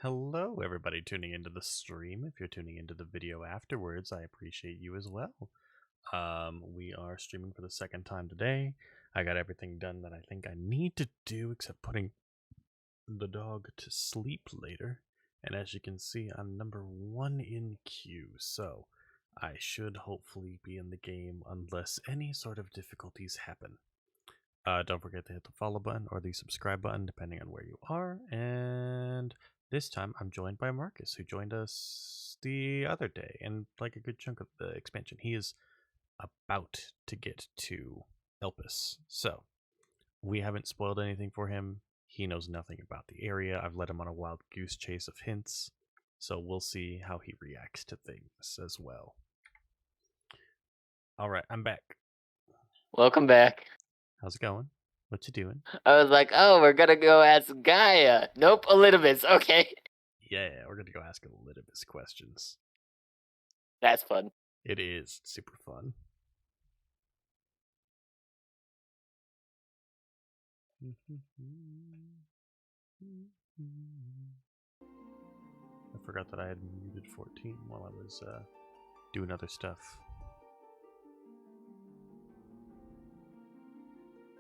Hello, everybody tuning into the stream. If you're tuning into the video afterwards, I appreciate you as well. We are streaming for the second time today. I got everything done that I think I need to do, except putting the dog to sleep later. And as you can see, I'm number 1 in queue, so I should hopefully be in the game unless any sort of difficulties happen. Don't forget to hit the follow button or the subscribe button, depending on where you are. And this time I'm joined by Marcus, who joined us the other day and like a good chunk of the expansion. He is about to get to Elpis. So we haven't spoiled anything for him. He knows nothing about the area. I've led him on a wild goose chase of hints. So we'll see how he reacts to things as well. All right, I'm back. Welcome back. How's it going? What you doing? I was like, oh, we're gonna go ask Gaia. Nope, Elidibus. Okay. Yeah, we're gonna go ask Elidibus questions. That's fun. It is super fun. I forgot that I had muted 14 while I was doing other stuff.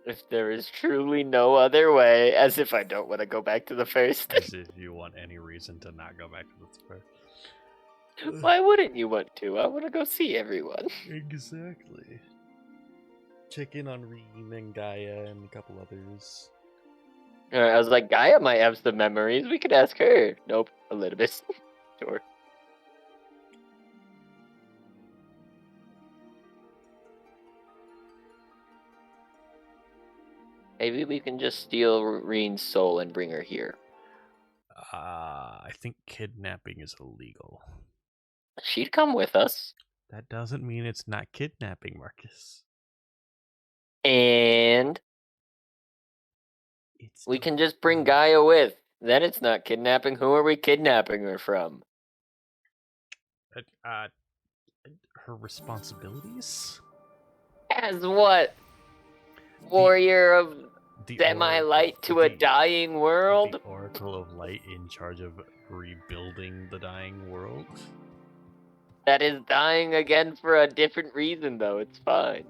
If there is truly no other way, as if I don't want to go back to the first. As if you want any reason to not go back to the first. Why wouldn't you want to? I want to go see everyone. Exactly. Check in on Reem and Gaia and a couple others. I was like, Gaia might have some memories. We could ask her. Nope, Elidibus. Sure. Maybe we can just steal Reen's soul and bring her here. I think kidnapping is illegal. She'd come with us. That doesn't mean it's not kidnapping, Marcus. And we can just bring Gaia with. Then it's not kidnapping. Who are we kidnapping her from? Her responsibilities? As what? Warrior of semi-light to a dying world? The Oracle of Light in charge of rebuilding the dying world? That is dying again for a different reason, though. It's fine.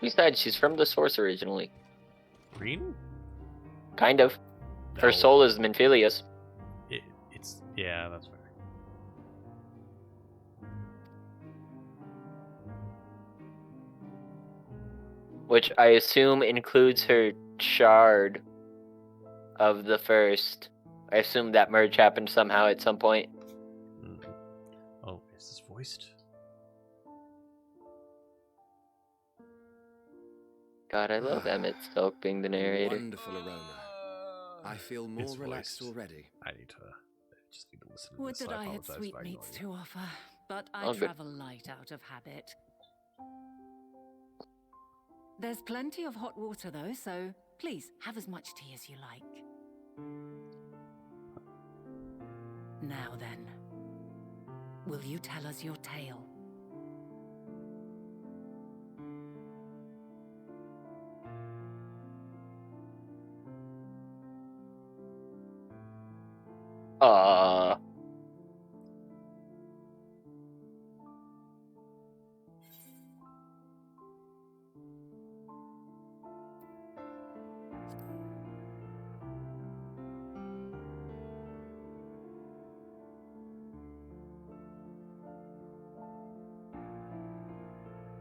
Besides, she's from the source originally. Green? Kind of. Her soul is Minphilius. Yeah, that's fair. Which I assume includes her shard of the first. I assume that merge happened somehow at some point. Oh, is this voiced? God, I love Emmett Stoke being the narrator. Wonderful aroma. I feel more relaxed already. I just need to listen to Would this. that I had sweetmeats to offer, but I travel light out of habit. There's plenty of hot water though, so please have as much tea as you like. Now then, will you tell us your tale?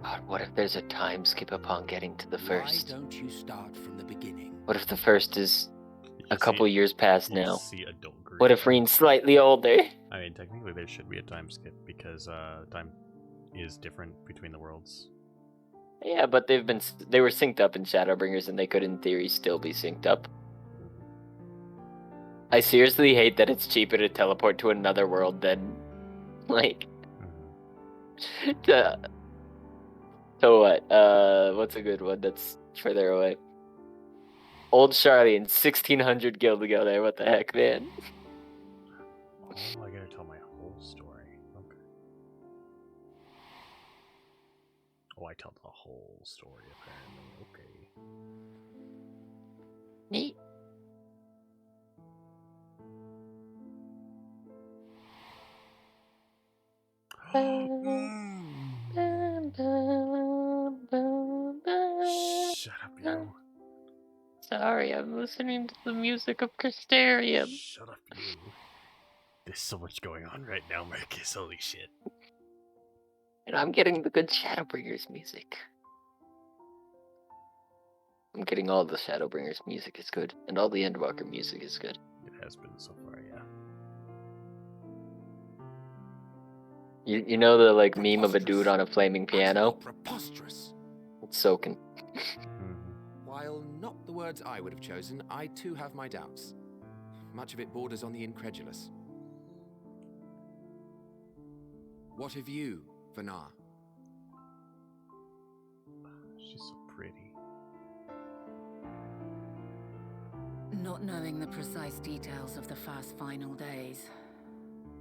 God, what if there's a time skip upon getting to the first? Why don't you start from the beginning? What if the first is a couple years past now? What if Reen's slightly older? I mean, technically there should be a time skip because time is different between the worlds. Yeah, but they were synced up in Shadowbringers, and they could, in theory, still be synced up. I seriously hate that it's cheaper to teleport to another world than, like, So what? What's a good one that's further away? Old Charlie 1600 guild to go there. What the heck, man? Oh, I gotta tell my whole story. Okay. Oh, I tell the whole story apparently. Okay. Neat. Shut up, you. Sorry, I'm listening to the music of Crystarium. Shut up, you. There's so much going on right now, Marcus. Holy shit. And I'm getting the good Shadowbringers music. I'm getting all the Shadowbringers music is good, and all the Endwalker music is good. It has been so far, yeah. You know the like meme of a dude on a flaming piano? Preposterous. It's soaking. While not the words I would have chosen, I too have my doubts. Much of it borders on the incredulous. What of you, Vanar? She's so pretty. Not knowing the precise details of the first final days,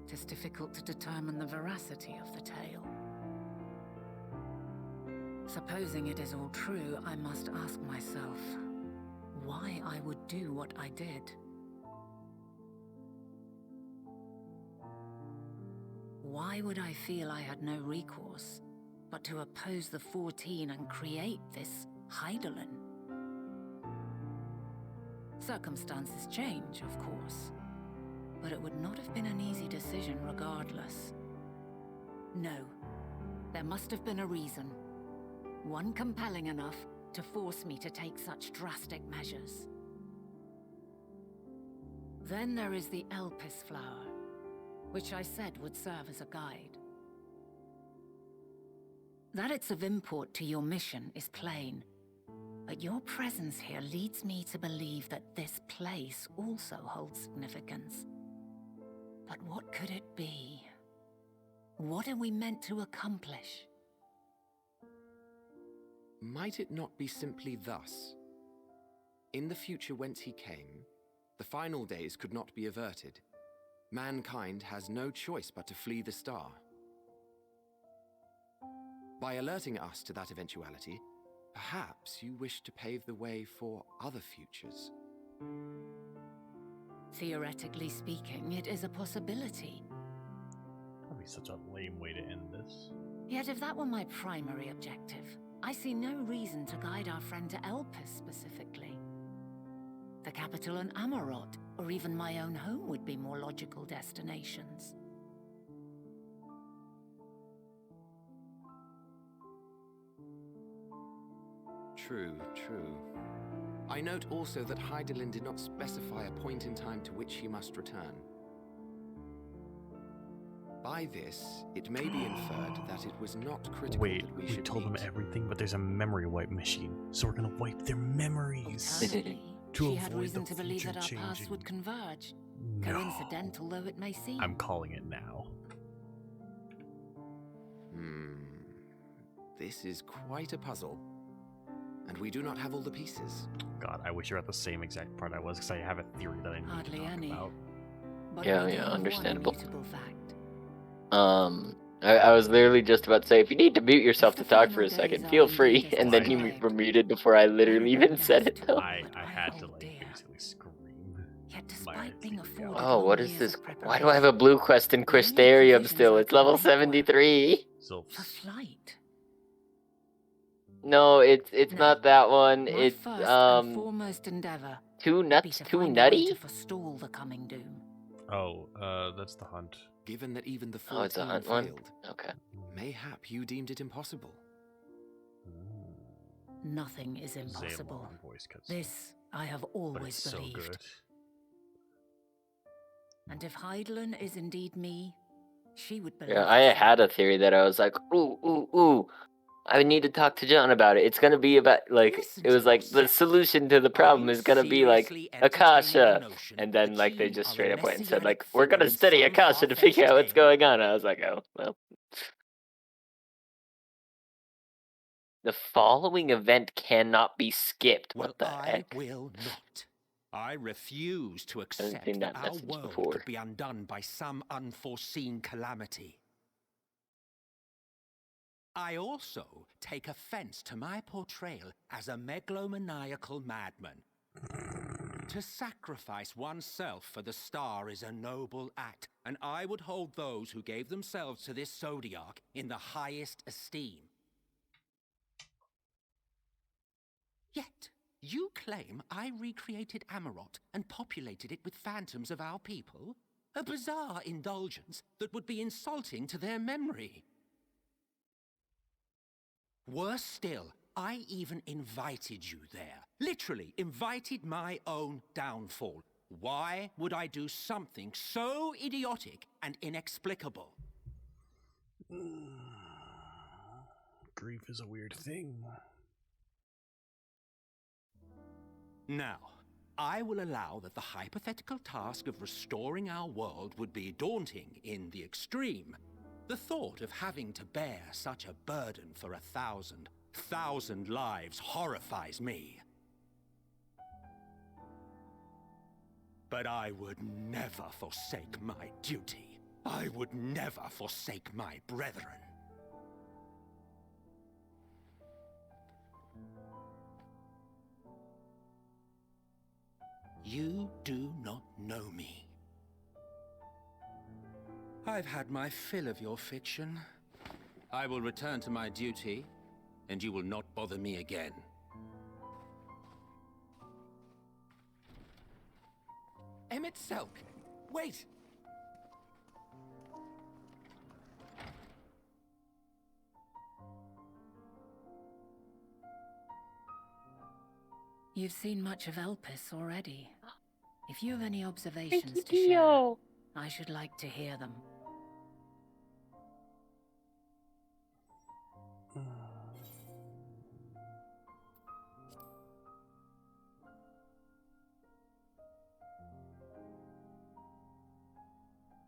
it is difficult to determine the veracity of the tale. Supposing it is all true, I must ask myself why I would do what I did. Why would I feel I had no recourse but to oppose the 14 and create this Hydaelyn? Circumstances change, of course, but it would not have been an easy decision regardless. No, there must have been a reason. One compelling enough to force me to take such drastic measures. Then there is the Elpis flower, which I said would serve as a guide. That it's of import to your mission is plain, but your presence here leads me to believe that this place also holds significance. But what could it be? What are we meant to accomplish? Might it not be simply thus? In the future whence he came, the final days could not be averted. Mankind has no choice but to flee the star. By alerting us to that eventuality, perhaps you wish to pave the way for other futures. Theoretically speaking, it is a possibility. That'd be such a lame way to end this. Yet if that were my primary objective, I see no reason to guide our friend to Elpis specifically. The capital and Amarot, or even my own home would be more logical destinations. True, true. I note also that Hydaelyn did not specify a point in time to which he must return. By this, it may be inferred that it was not critical Wait, that we we should told them meet. everything, but there's a memory wipe machine, so we're gonna wipe their memories. Eternally, To she had avoid reason the to believe future that our paths changing. would converge. No. Coincidental though it may seem. I'm calling it now. This is quite a puzzle. And we do not have all the pieces. God, I wish you were at the same exact part I was, because I have a theory that I need Hardly to talk any. about. But Yeah, we do yeah, have one understandable. immutable fact. I was literally just about to say, if you need to mute yourself to If the talk for final a second, days feel are free. indeed as And then you described, were muted before I literally even said it, though. I had to, hold like, dear. basically scream. Yet my despite being theory afforded out. Oh, what long is years this? of Why do I have a preparation, blue quest in the only Crystarium provisions still? I It's could level make were 73. So, for flight. No, it's No. not that one. My It's first and foremost endeavor too would be nuts, to too find a way nutty. to forestall the coming doom. that's the hunt. Given that even the Oh, it's a 14 hunt one? failed, Okay. mayhap you deemed it impossible. Nothing is impossible. Zaylon voice cuts. This I have But always it's so believed. good. And if Hydaelyn is indeed me, she would believe. Yeah, I the had same. a theory that I was like, ooh. I need to talk to John about it. It's gonna be about like Listen it was to like the yourself. solution to the Are problem you is gonna be like seriously entertaining the Akasha, notion and then that like they you just are straight a up went and said like messianic we're figure gonna in study some Akasha to figure out what's far-fetched tale? going on. I was like, oh well. The following event cannot be skipped. Well, What the I heck? will not. I refuse to accept seen that that our message world before. could be undone by some unforeseen calamity. I also take offense to my portrayal as a megalomaniacal madman. To sacrifice oneself for the star is a noble act, and I would hold those who gave themselves to this zodiac in the highest esteem. Yet, you claim I recreated Amarot and populated it with phantoms of our people? A bizarre indulgence that would be insulting to their memory. Worse still, I even invited you there. Literally invited my own downfall. Why would I do something so idiotic and inexplicable? Grief is a weird thing. Now, I will allow that the hypothetical task of restoring our world would be daunting in the extreme. The thought of having to bear such a burden for 1,000 lives horrifies me. But I would never forsake my duty. I would never forsake my brethren. You do not know me. I've had my fill of your fiction. I will return to my duty, and you will not bother me again. Emmett Selk, wait! You've seen much of Elpis already. If you have any observations Thank you, to share, Dio. I should like to hear them.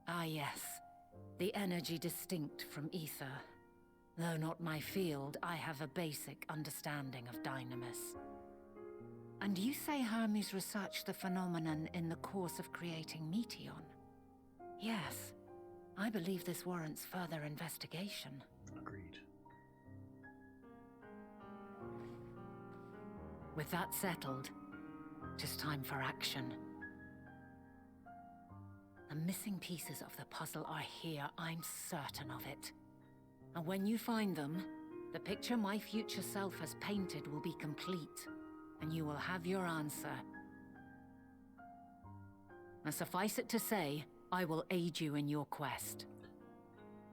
Ah yes, the energy distinct from ether. Though not my field, I have a basic understanding of Dynamis. And you say Hermes researched the phenomenon in the course of creating Meteion? Yes, I believe this warrants further investigation. Agreed. With that settled, it is time for action. The missing pieces of the puzzle are here, I'm certain of it. And when you find them, the picture my future self has painted will be complete, and you will have your answer. And suffice it to say, I will aid you in your quest.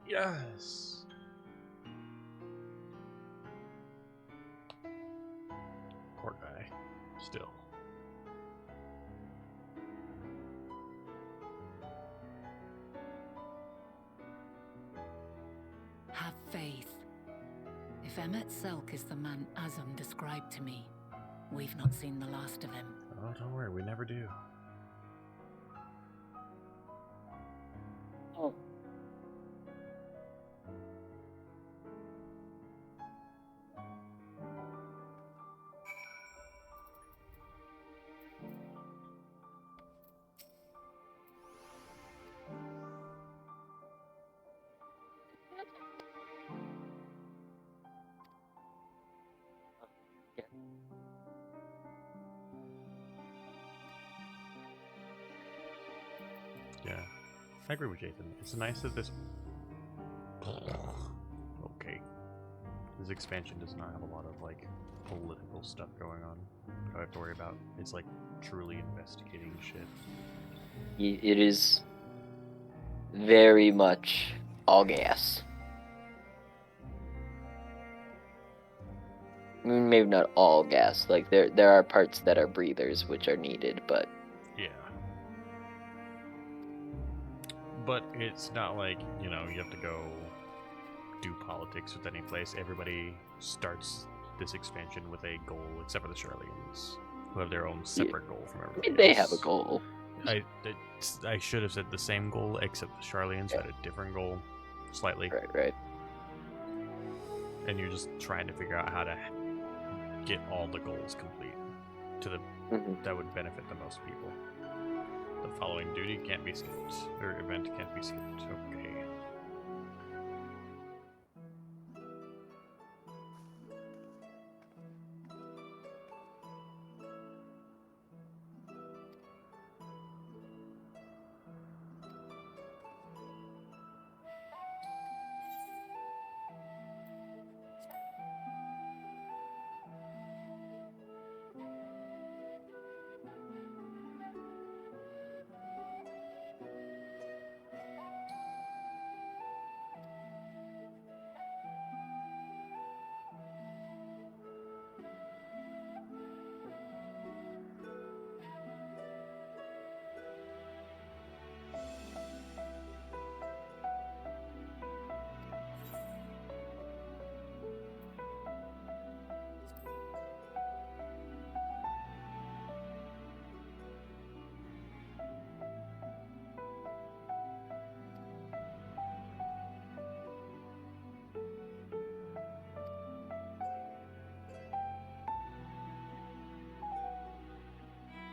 Yes. Poor guy. Still. Have faith. If Emmett Selk is the man Azum described to me, we've not seen the last of him. Oh, don't worry, we never do. Oh. Yeah, I agree with Jathan. It's nice that this. Okay. This expansion does not have a lot of like political stuff going on that I have to worry about. It's like truly investigating shit. It is very much all gas. I mean, maybe not all gas. Like there are parts that are breathers which are needed, but Yeah. But it's not like, you know, you have to go do politics with any place. Everybody starts this expansion with a goal, except for the Charlians, who have their own separate goal from I everybody mean, they else. have a goal. I should have said the same goal, except the Charlians had a different goal, slightly. Right. And you're just trying to figure out how to get all the goals complete to the that would benefit the most people. The following duty can't be skipped, or event can't be skipped. Okay.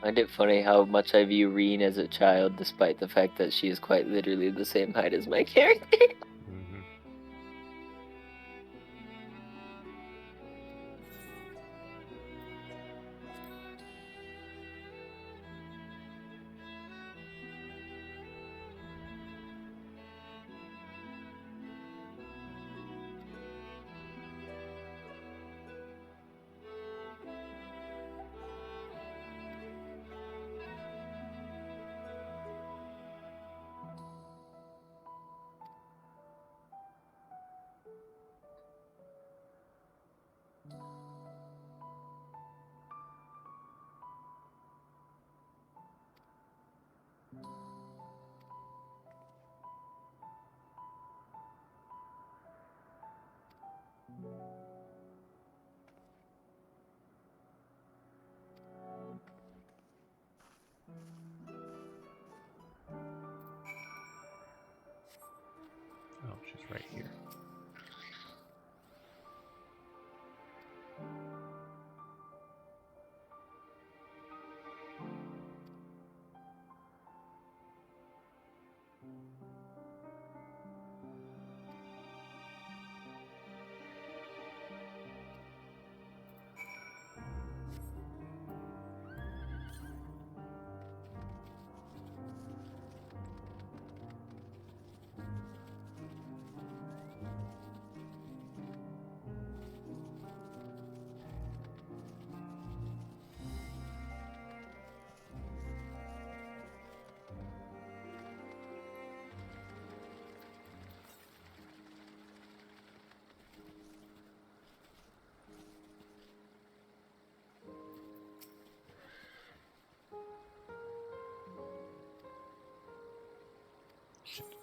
find it funny how much I view Reen as a child, despite the fact that she is quite literally the same height as my character. Mhm. Oh, she's right here. Shit.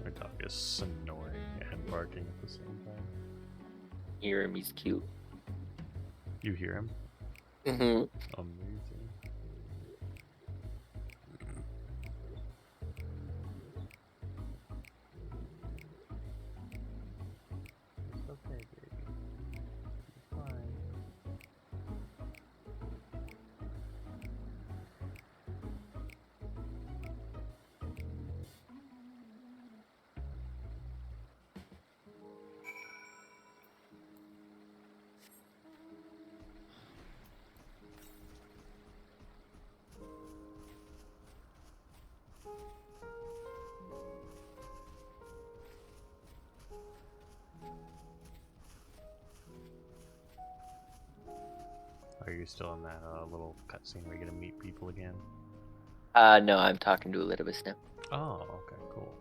My dog is snoring and barking at the same time. Hear him, he's cute. You hear him? Mm-hmm. Amazing. It's okay, baby. It's fine. Are you still in that little cutscene where you get to meet people again? No, I'm talking to Elidibus now. Oh, okay, cool.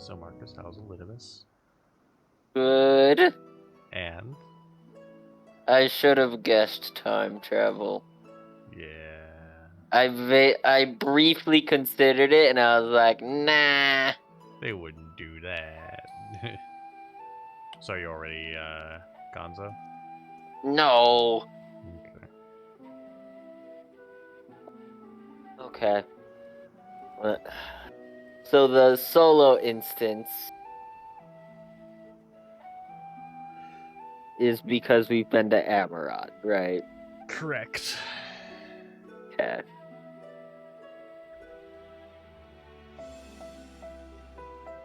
So Marcus, how's Elidibus? Good. And I should have guessed time travel. yeah, I briefly considered it, and I was like, nah. they wouldn't do that. So are you already Gonzo? No. Okay. Okay. So the solo instance is because we've been to Amarant, right? Correct. Okay.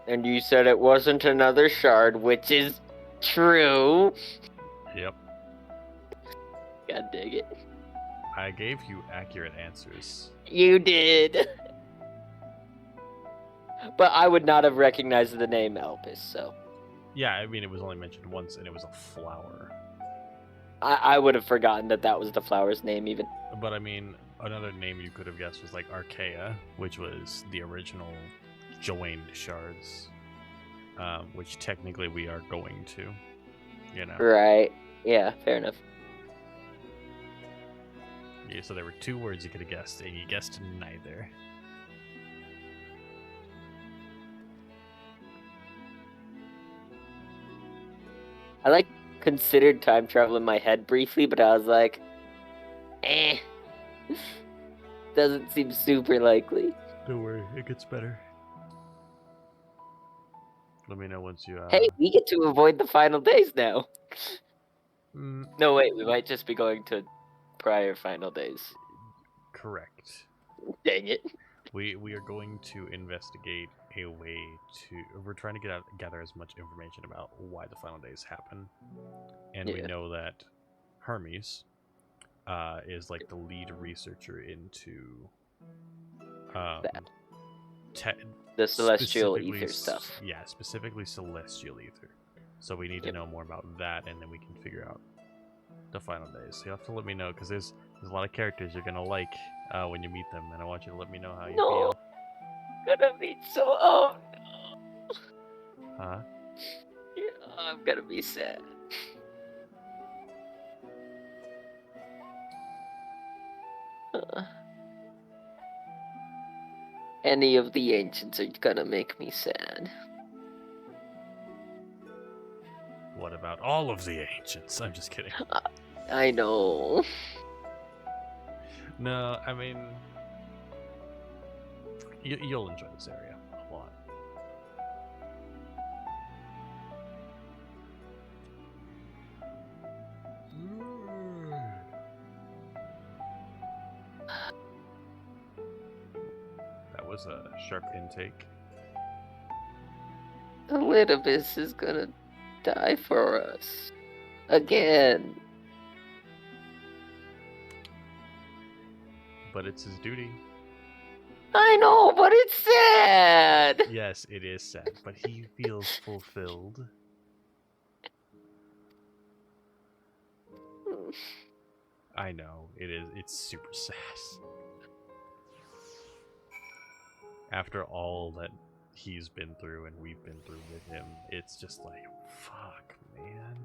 And you said it wasn't another shard, which is true. Yep. God dang it. I gave you accurate answers. You did. But I would not have recognized the name Elpis, so Yeah, I mean, it was only mentioned once, and it was a flower. I would have forgotten that was the flower's name even. But I mean, another name you could have guessed was like Archaea, which was the original joined shards, which technically we are going to, you know. Right. Yeah, fair enough. Yeah, so there were 2 words you could have guessed, and you guessed neither. I considered time travel in my head briefly, but I was like, doesn't seem super likely. Don't worry, it gets better. Let me know once you. Hey, we get to avoid the final days now. Mm, No, wait, we might just be going to prior final days. correct. Dang it. We are going to investigate a way to. We're trying to gather as much information about why the final days happen, and we Yeah. know that Hermes is like the lead researcher into The celestial specifically ether stuff. Yeah, specifically celestial ether. So we need to Yep. know more about that, and then we can figure out the final days. So you have to let me know, because there's a lot of characters you're gonna like when you meet them, and I want you to let me know how you No. feel. Gonna be so. Oh, no. Huh? Yeah, I'm gonna be sad. Any of the ancients are gonna make me sad. What about all of the ancients? I'm just kidding. I know. No, I mean, you'll enjoy this area a lot. That was a sharp intake. Elidibus is gonna die for us. Again. But it's his duty. I know, but it's sad. Yes, it is sad, but he feels fulfilled. I know, it is. It's super sad. After all that he's been through and we've been through with him, it's just like, fuck, man.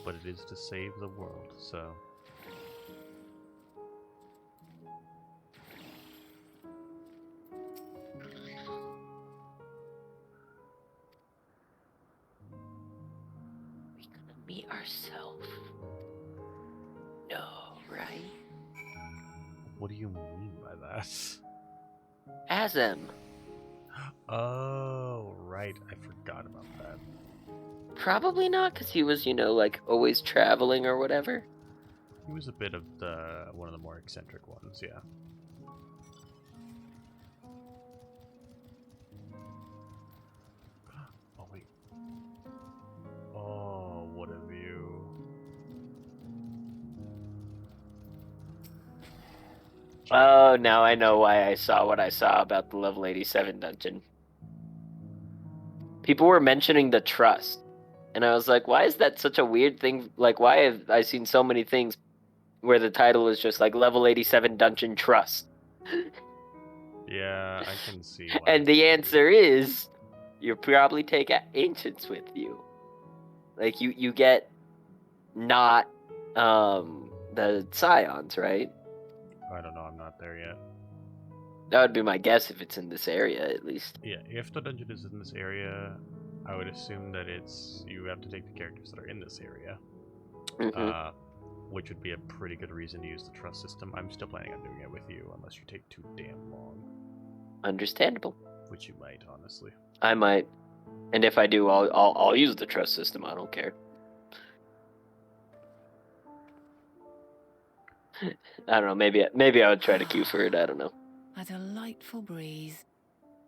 But it is to save the world, so... We gonna meet ourselves? No, right? What do you mean by that? Azem. Oh, right. I forgot about that. Probably not, because he was, always traveling or whatever. He was a bit of one of the more eccentric ones, yeah. Oh, wait. Oh, what a view. Oh, now I know why I saw what I saw about the Level 87 dungeon. People were mentioning the trust. And I was like, why is that such a weird thing? Like, why have I seen so many things where the title is just like Level 87 Dungeon Trust? Yeah, I can see why. And the answer is, you probably take ancients with you. Like you get not the scions, right? I don't know. I'm not there yet. That would be my guess if it's in this area at least. Yeah, if the dungeon is in this area, I would assume that you have to take the characters that are in this area, Mhm. which would be a pretty good reason to use the trust system. I'm still planning on doing it with you, unless you take too damn long, Understandable. which you might, honestly. I might, and if I do, I'll use the trust system. I don't care. I don't know. Maybe I would try to queue for it. I don't know. A delightful breeze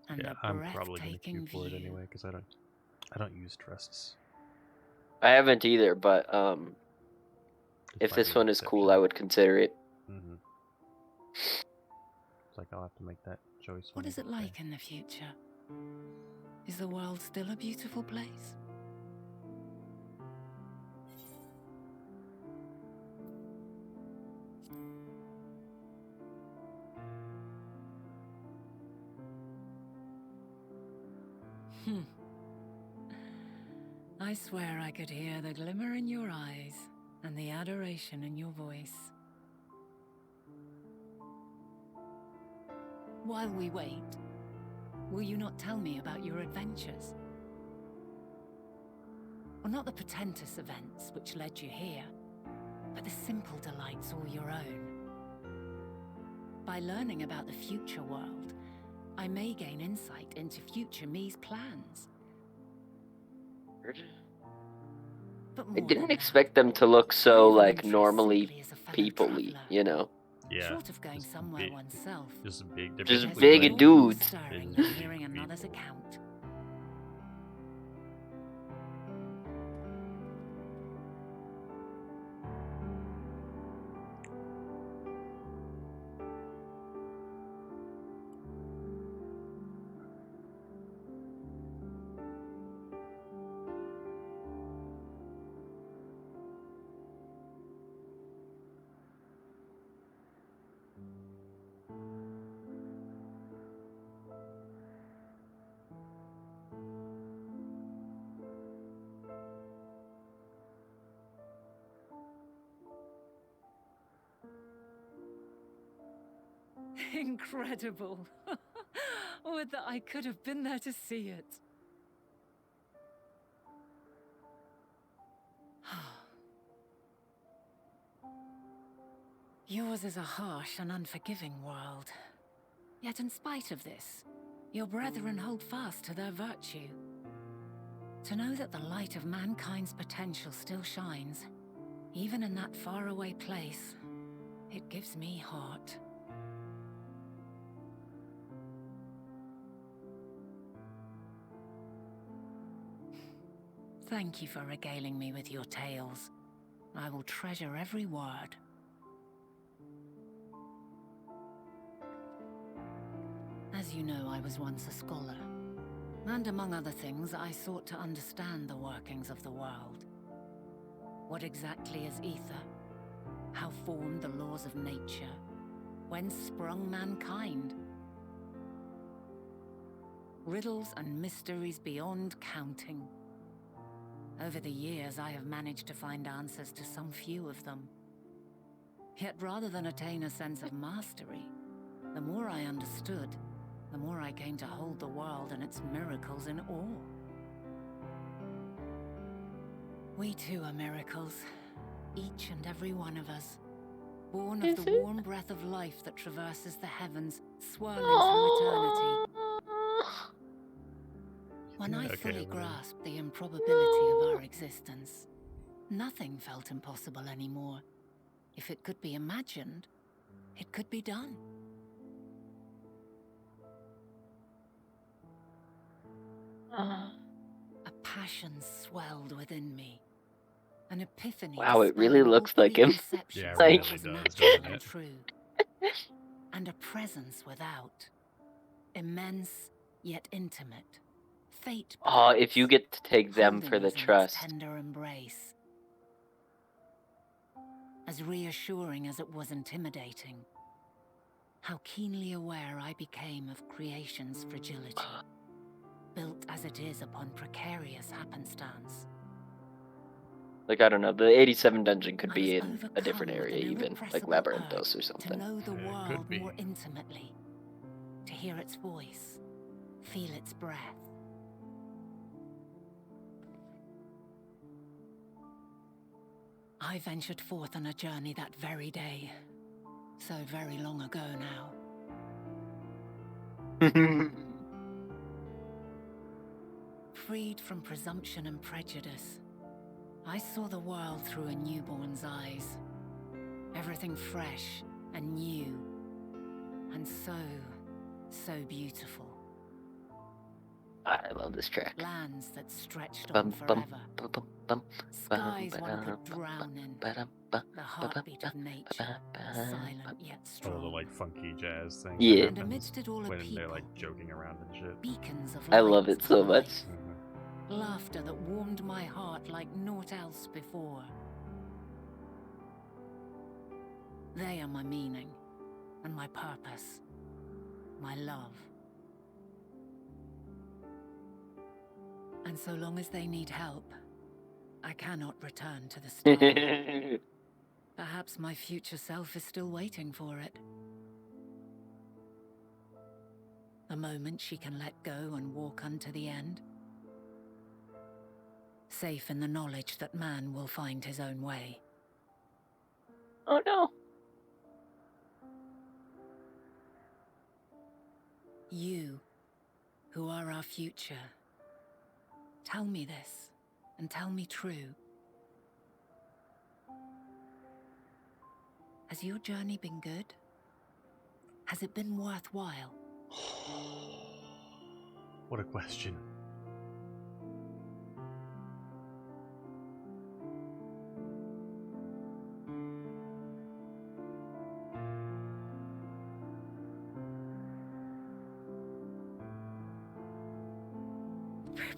and Yeah, a I'm probably gonna breathtaking queue for it view. anyway because I don't use trusts. I haven't either, but if might this be an one is cool, exception. I would consider it. Mm-hmm. It's like I'll have to make that choice. What when I is it get there. like in the future? Is the world still a beautiful place? I swear I could hear the glimmer in your eyes and the adoration in your voice. While we wait, will you not tell me about your adventures? Well, not the portentous events which led you here, but the simple delights all your own. By learning about the future world, I may gain insight into future me's plans. But I more didn't than expect that, them to look I so have an like interest normally simply as a fellow people-y, traveler. you know. Yeah. Short of going just somewhere big- oneself. Just big. They're Just basically big like- dudes. Stirring They're in hearing big another's people. account. Incredible. Would that I could have been there to see it. Yours is a harsh and unforgiving world. Yet in spite of this, your brethren hold fast to their virtue. To know that the light of mankind's potential still shines, even in that faraway place, it gives me heart. Thank you for regaling me with your tales. I will treasure every word. As you know, I was once a scholar. And among other things, I sought to understand the workings of the world. What exactly is ether? How formed the laws of nature? Whence sprung mankind? Riddles and mysteries beyond counting. Over the years, I have managed to find answers to some few of them. Yet rather than attain a sense of mastery, the more I understood, the more I came to hold the world and its miracles in awe. We too are miracles, each and every one of us, born of the warm breath of life that traverses the heavens, swirling through eternity. When I Okay, fully well. grasped the improbability of our existence, nothing felt impossible anymore. If it could be imagined, it could be done. A passion swelled within me. An epiphany. Wow, it really dispelling all looks like him. preconceptions Yeah, it of really what was does, natural doesn't and it? true. And a presence without. Immense, yet intimate. Fate. Oh, if you perhaps, get to take them holding for the us in its trust. tender embrace. As reassuring as it was intimidating. how keenly aware I became of creation's fragility, built as it is upon precarious happenstance. Like, I don't know, the 87 dungeon could I be was in a different overcome with area an even, like irrepressible Labyrinthos or urge something. to know the Yeah, it world could be. more intimately, to hear its voice, feel its breath. I ventured forth on a journey that very day, so very long ago now. Freed from presumption and prejudice, I saw the world through a newborn's eyes. Everything fresh and new, and so beautiful. I love this track. Lands that stretched Bum, on bum, forever. bum, bum, bum, Skies bum, one bum, could drown in. bum, bum, The heartbeat of nature, silent yet Oh, the strong. like funky jazz thing. Yeah. That And happens amidst it all, a when people, they're like joking around and shit. beacons of I light love it so and much. light. Mhm. Laughter that warmed my heart like naught else before. They are my meaning, and my purpose, my love. And so long as they need help, I cannot return to the star. Perhaps my future self is still waiting for it. A moment she can let go and walk unto the end. Safe in the knowledge that man will find his own way. Oh no. You, who are our future, tell me this, and tell me true. Has your journey been good? Has it been worthwhile? What a question.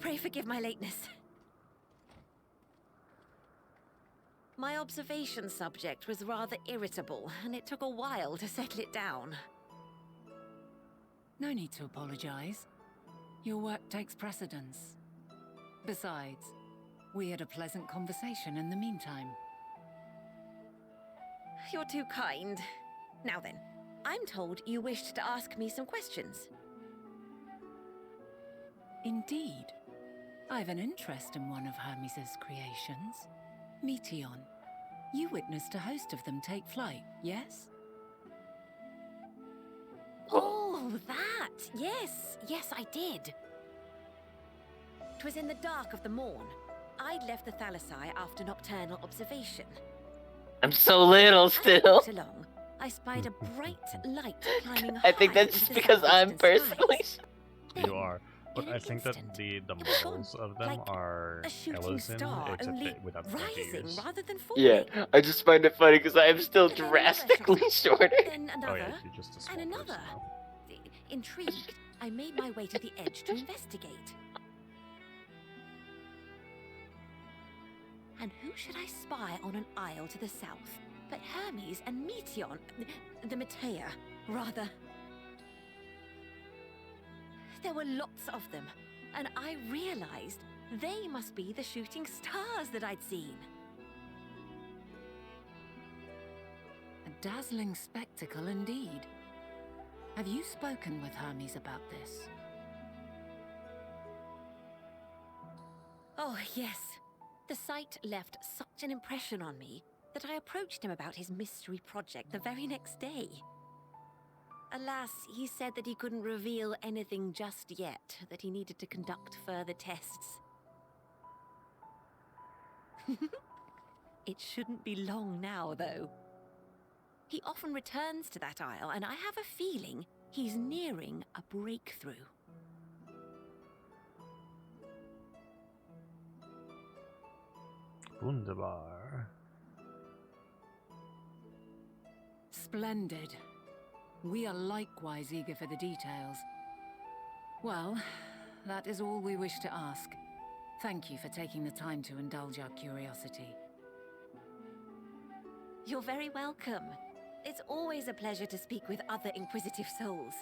Pray forgive my lateness. My observation subject was rather irritable, and it took a while to settle it down. No need to apologize. Your work takes precedence. Besides, we had a pleasant conversation in the meantime. You're too kind. Now then, I'm told you wished to ask me some questions. Indeed. I've an interest in one of Hermes' creations. Meteion. You witnessed a host of them take flight, yes? Oh, that! Yes, yes, I did. 'Twas in the dark of the morn. I'd left the Thalassai after nocturnal observation. I'm so little As I still. walked along, I spied a bright light climbing high I think that's into just the because I'm southeastern personally. skies. You Then, are. But in I an think that instant, the it was gone, models of them like are a shooting Ellison, star, except only that without the pointy rising ears. rather than falling. Yeah, I just find it funny because I am still Then another drastically shot. shorter. Then Oh another, yeah, you're just a small and person another. now. Intrigued, I made my way to the edge to investigate. And who should I spy on an isle to the south but Hermes and Meteion, the Metea, rather. There were lots of them, and I realized they must be the shooting stars that I'd seen. A dazzling spectacle indeed. Have you spoken with Hermes about this? Oh, yes. The sight left such an impression on me that I approached him about his mystery project the very next day. Alas, he said that he couldn't reveal anything just yet, that he needed to conduct further tests. It shouldn't be long now, though. He often returns to that isle, and I have a feeling he's nearing a breakthrough. Wunderbar. Splendid. We are likewise eager for the details. Well, that is all we wish to ask. Thank you for taking the time to indulge our curiosity. You're very welcome. It's always a pleasure to speak with other inquisitive souls.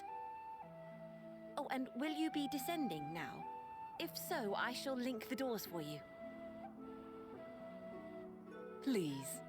Oh, and will you be descending now? If so, I shall link the doors for you. Please.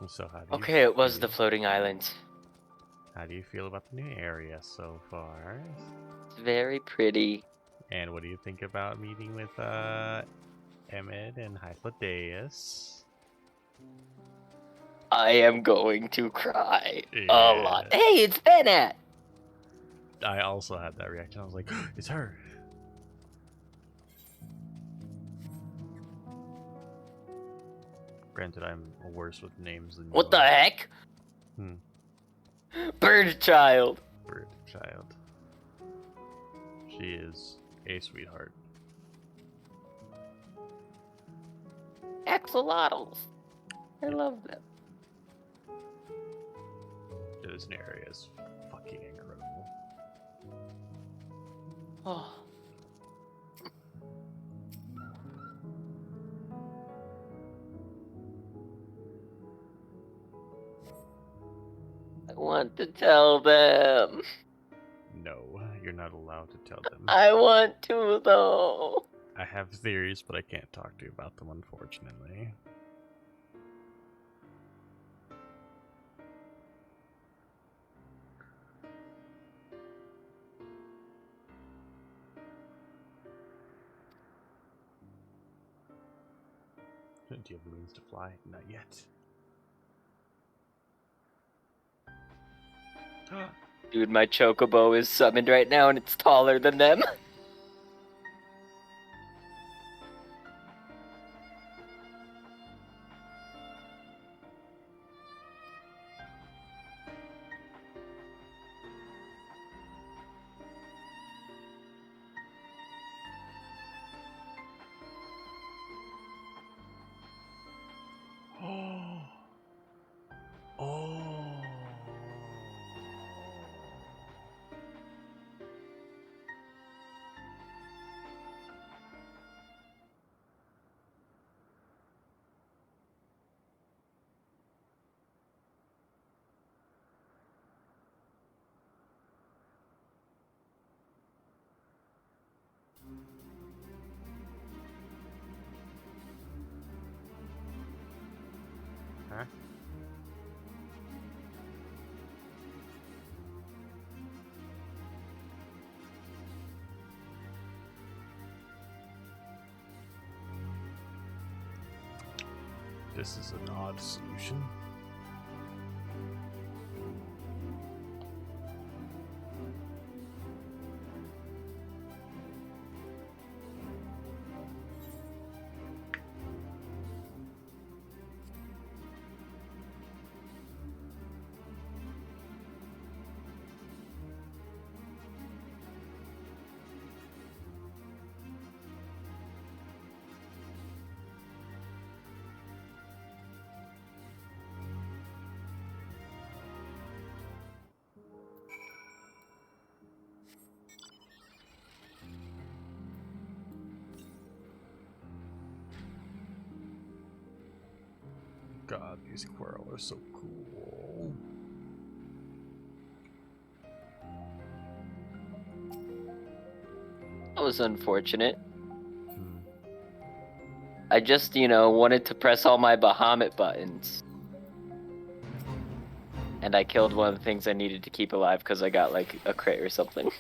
So how do you Okay, it was feel- the floating island. How do you feel about the new area so far? It's very pretty. And what do you think about meeting with Emmett and Hythlodaeus? I am going to cry a Yeah. lot. Hey, it's Bennett! I also had that reaction. I was like, it's her. Granted, I'm worse with names than What you the are. heck? Hmm. Bird child. Bird child. She is a sweetheart. Axolotls. I love them. This new area is fucking incredible. Oh. I want to tell them. No, you're not allowed to tell them. I want to, though. I have theories, but I can't talk to you about them, unfortunately. Do you have means to fly? Not yet. Dude, my chocobo is summoned right now and it's taller than them. Oh. Oh. Huh? This is an odd solution. God, these Quirrell are so cool. That was unfortunate. Hmm. I just, wanted to press all my Bahamut buttons. And I killed one of the things I needed to keep alive because I got, like, a crit or something.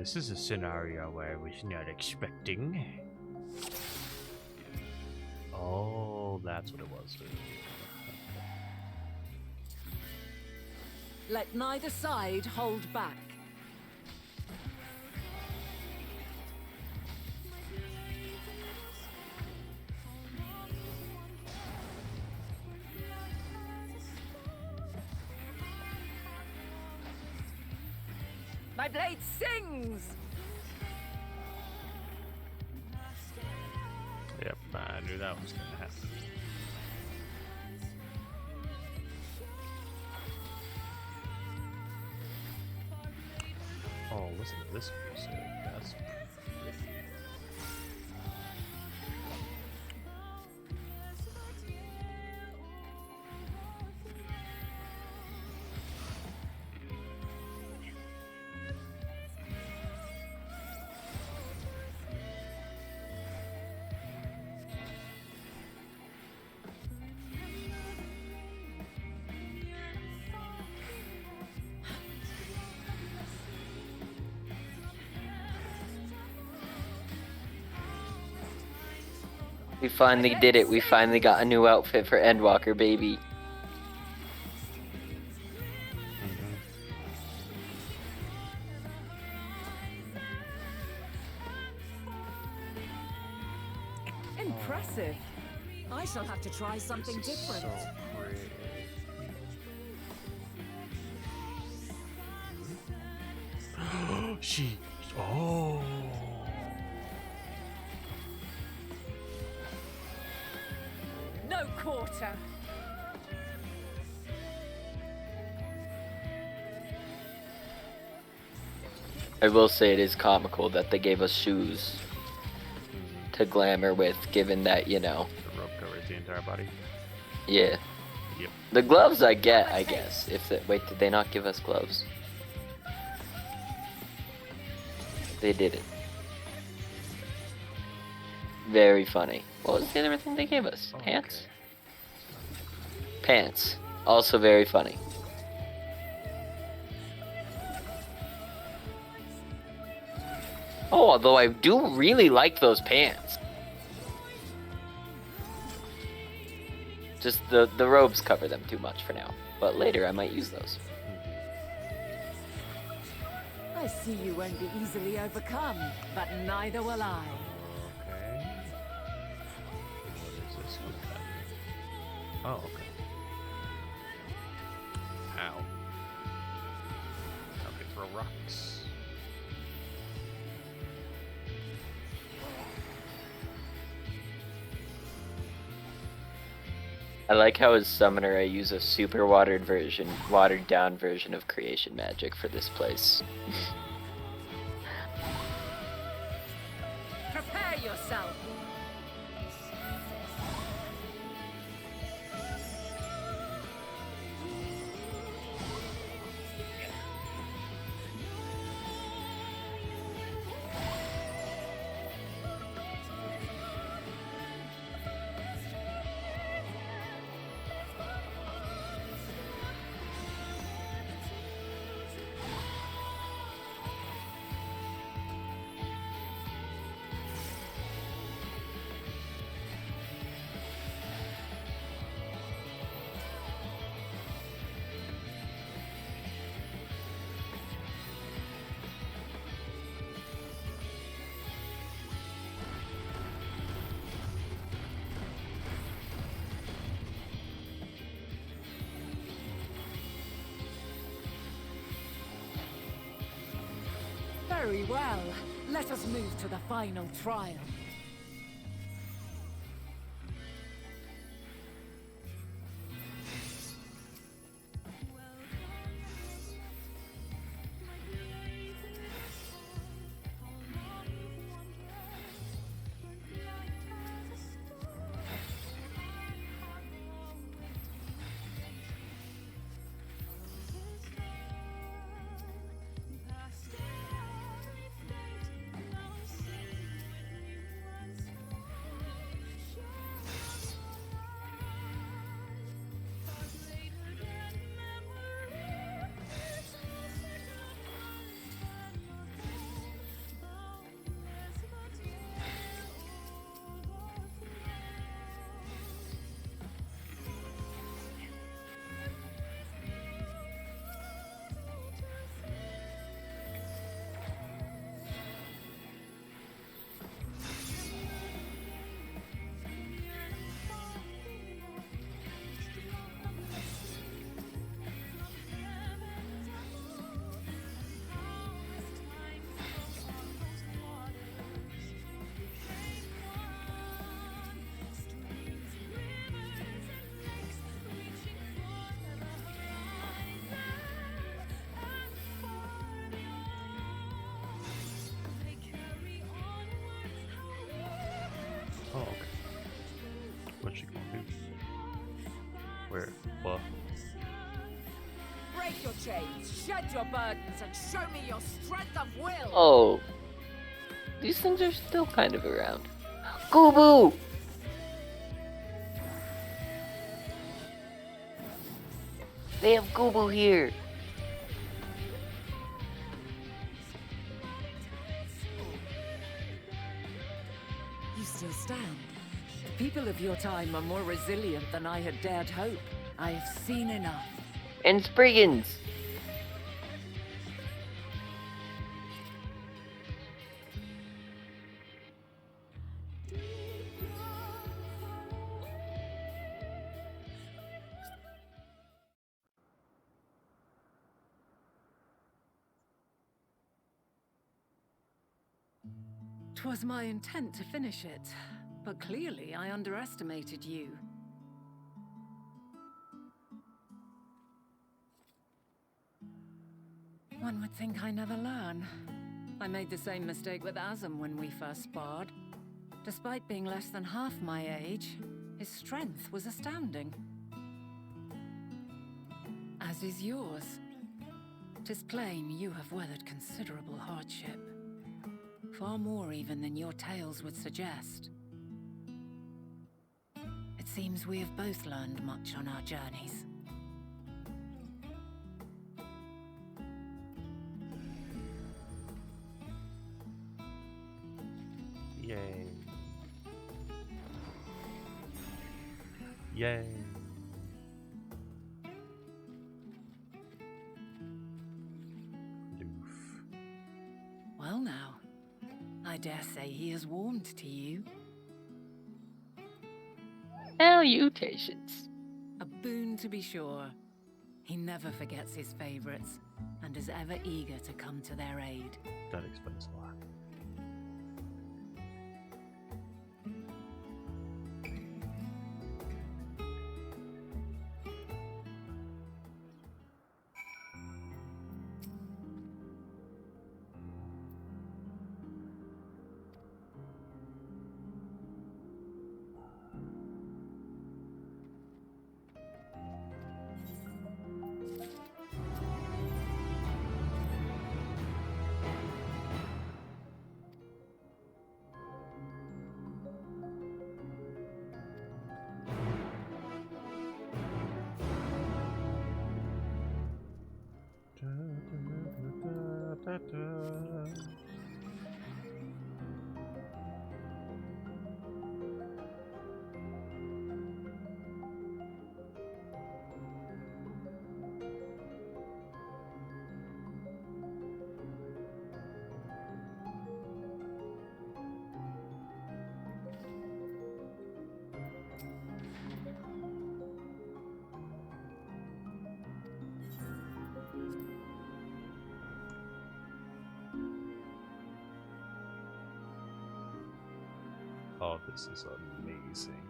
This is a scenario I was not expecting. Oh, that's what it was. Let neither side hold back. My blade sings! Yep, I knew that was gonna happen. Oh, listen to this music. That's pretty. We finally did it. We finally got a new outfit for Endwalker, baby. Impressive. I shall have to try something This is different. so pretty. She. Oh. No quarter. I will say it is comical that they gave us shoes to glamour with, given that, The rope covers the entire body. yeah. Yep. The gloves I get, I guess. Wait, did they not give us gloves? They didn't. Very funny. What was the other thing they gave us? Oh, Pants? okay. Pants. Also very funny. Oh, although I do really like those pants. Just the robes cover them too much for now. But later I might use those. I see you won't be easily overcome, but neither will I. Okay. What is this one then? Oh, okay. Ow. Okay, throw rocks. I like how as summoner I use a super watered down version of creation magic for this place. Prepare yourself. Very well. Let us move to the final trial. Oh, okay. What's she gonna do? Where? What? Break your chains, shed your burdens, and show me your strength of will! Oh. These things are still kind of around. Goobu! They have Goobu here. You still stand. People of your time are more resilient than I had dared hope. I have seen enough. And Spriggans. Twas my intent to finish it, but clearly I underestimated you. One would think I never learn. I made the same mistake with Azem when we first sparred. Despite being less than half my age, his strength was astounding. As is yours. 'Tis plain you have weathered considerable hardship. Far more even than your tales would suggest. It seems we have both learned much on our journeys. Yay. Yay. Loof. Well now, I dare say he is warmed to you. Salutations. A boon to be sure. He never forgets his favorites, and is ever eager to come to their aid. That explains a lot. Oh, this is amazing.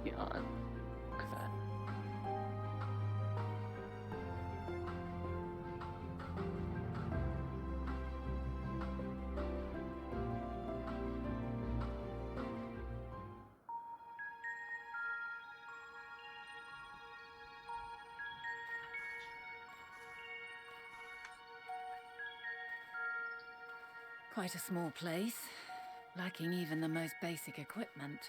Beyond. Okay. Quite a small place, lacking even the most basic equipment.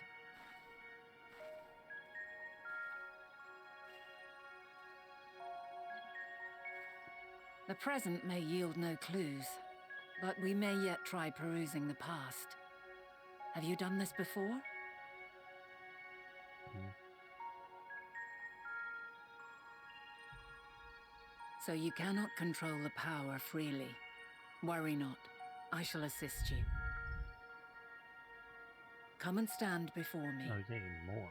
The present may yield no clues, but we may yet try perusing the past. Have you done this before? So you cannot control the power freely. Worry not. I shall assist you. Come and stand before me. Oh, yay, more.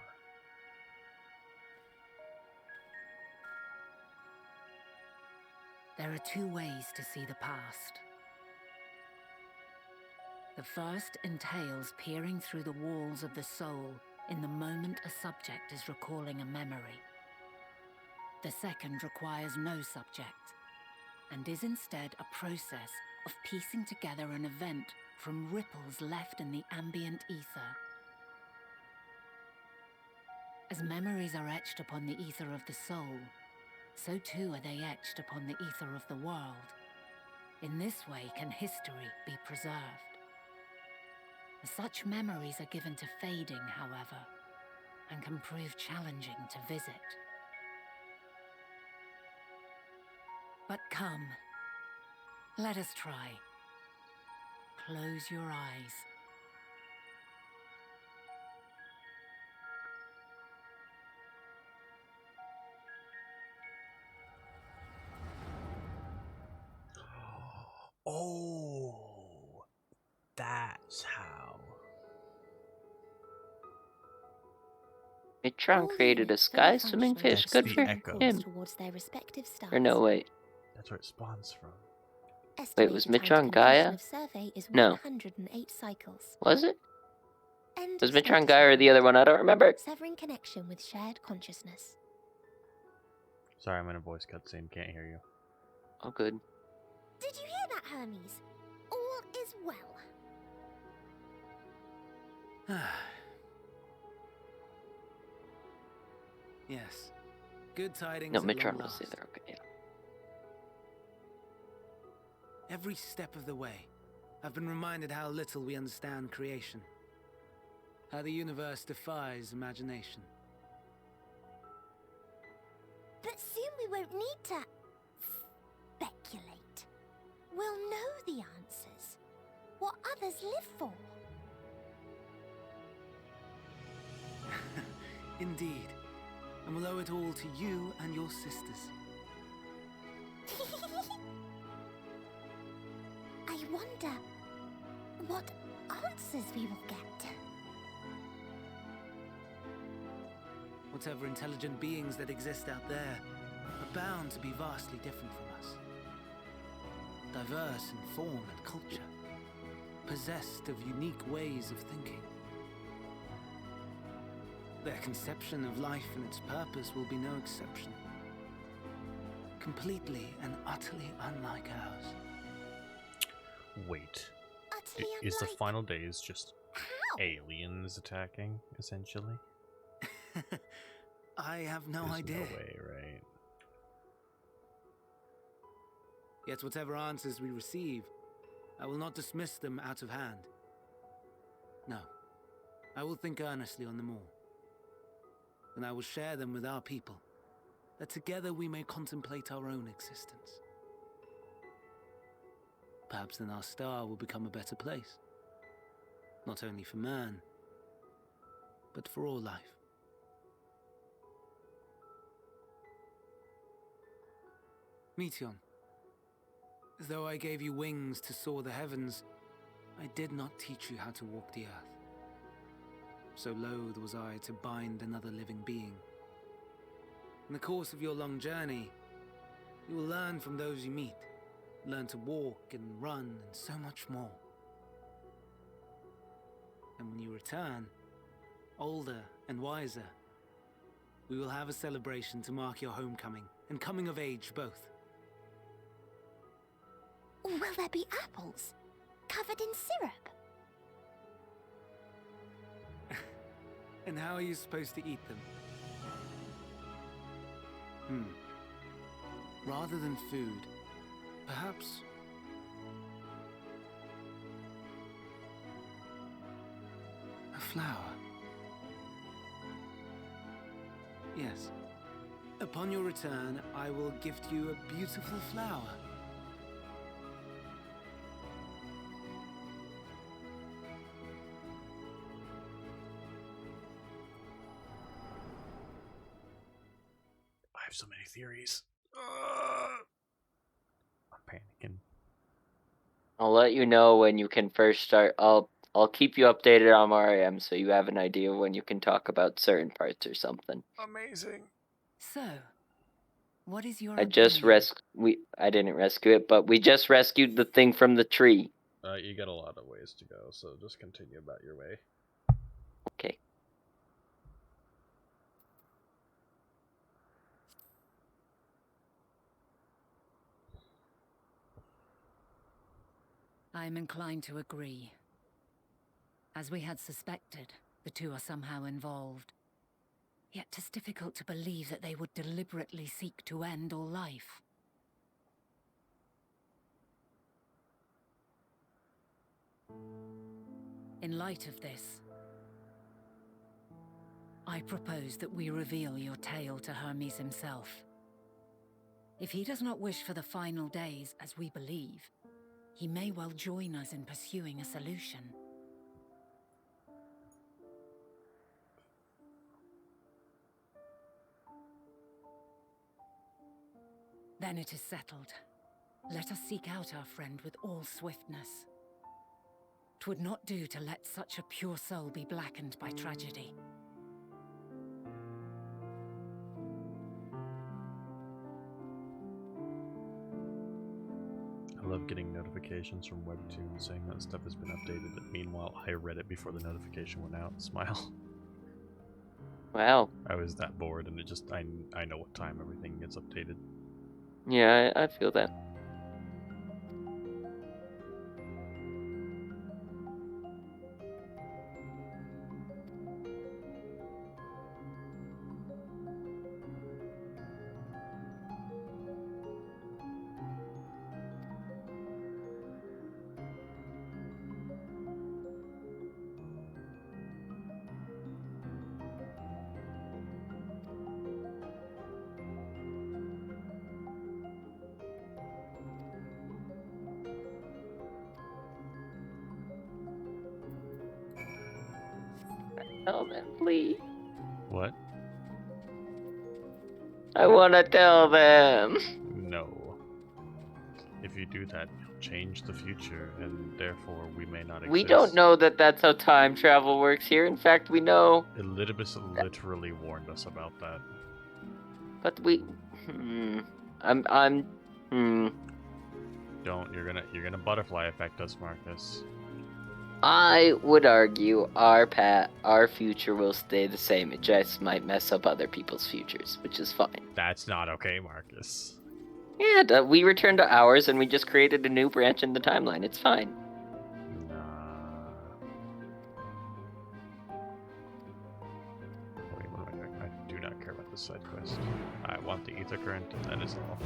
There are two ways to see the past. The first entails peering through the walls of the soul in the moment a subject is recalling a memory. The second requires no subject, and is instead a process of piecing together an event from ripples left in the ambient ether. As memories are etched upon the ether of the soul, so too are they etched upon the ether of the world. In this way can history be preserved. Such memories are given to fading, however, and can prove challenging to visit. But come, let us try. Close your eyes. Oh, that's how. Mitron created a sky swimming fish. That's Good the for echo. him. Towards their respective stars. Or no, wait. That's where it spawns from. Wait, was Estimated time Mitron to Gaia? completion of survey is No. 108 cycles. Was it? End Was status Mitron Gaia or the report. other one? I don't remember. Severing connection with shared consciousness. Sorry, I'm in a voice cutscene. Can't hear you. Oh, good. Did you hear that, Hermes? All is well. Yes. Good tidings No, at long Mitron was last. the other. Okay, yeah. Every step of the way, I've been reminded how little we understand creation. How the universe defies imagination. But soon we won't need to speculate. We'll know the answers. What others live for. Indeed. And we'll owe it all to you and your sisters. I wonder what answers we will get. Whatever intelligent beings that exist out there are bound to be vastly different from us. Diverse in form and culture, possessed of unique ways of thinking. Their conception of life and its purpose will be no exception. Completely and utterly unlike ours. Wait. Utterly Is the unlike. final days just How? aliens attacking, essentially? I have no There's idea. no way, right? Yet whatever answers we receive, I will not dismiss them out of hand. No. I will think earnestly on them all. And I will share them with our people, that together we may contemplate our own existence. Perhaps then our star will become a better place. Not only for man, but for all life. Meteion, though I gave you wings to soar the heavens, I did not teach you how to walk the earth. So loath was I to bind another living being. In the course of your long journey, you will learn from those you meet, learn to walk and run and so much more. And when you return, older and wiser, we will have a celebration to mark your homecoming and coming of age both. Will there be apples? Covered in syrup? And how are you supposed to eat them? Rather than food, perhaps... a flower. Yes. Upon your return, I will gift you a beautiful flower. I have so many theories. I'm panicking. I'll let you know when you can first start. I'll keep you updated on where I am, so you have an idea when you can talk about certain parts or something. Amazing. So, what is your I just opinion? I didn't rescue it, but we just rescued the thing from the tree. You got a lot of ways to go, so just continue about your way. Okay. I am inclined to agree. As we had suspected, the two are somehow involved. Yet 'tis difficult to believe that they would deliberately seek to end all life. In light of this, I propose that we reveal your tale to Hermes himself. If he does not wish for the final days, as we believe, he may well join us in pursuing a solution. Then it is settled. Let us seek out our friend with all swiftness. 'Twould not do to let such a pure soul be blackened by tragedy. I love getting notifications from Webtoon saying that stuff has been updated. Meanwhile, I read it before the notification went out. Smile. Wow. I was that bored, and it just I know what time everything gets updated. Yeah, I feel that. Tell them, please. What? I want to tell them. No. If you do that, you'll change the future, and therefore we may not exist. We don't know that that's how time travel works here. In fact, we know. Elidibus literally warned us about that. But we. I'm. Don't. You're gonna butterfly effect us, Marcus. I would argue our future will stay the same. It just might mess up other people's futures, which is fine. That's not okay, Marcus. Yeah, we returned to ours and we just created a new branch in the timeline. It's fine. Nah. Wait, what am I doing? I do not care about this side quest. I want the ether current, and that is all.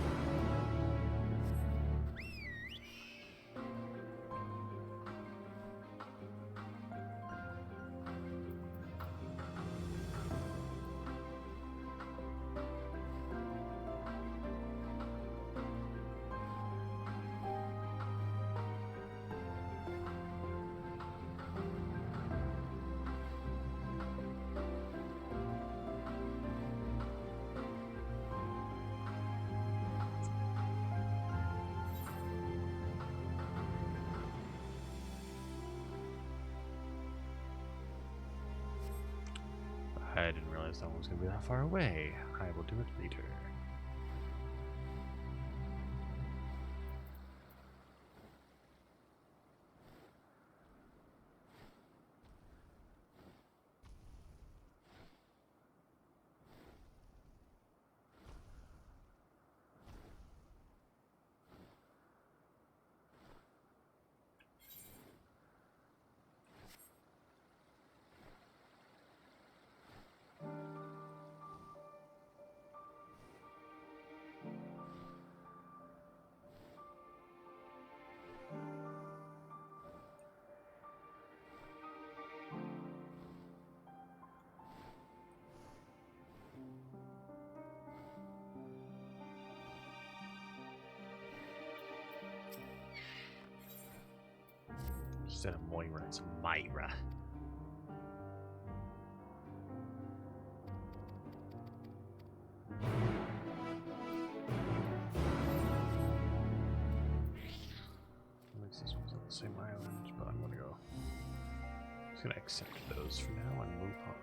realized no one was going to be that far away. I will do it later. Instead of Moira, it's Myra. At least this one's on the same island, but I'm gonna go. I'm just gonna accept those for now and move on.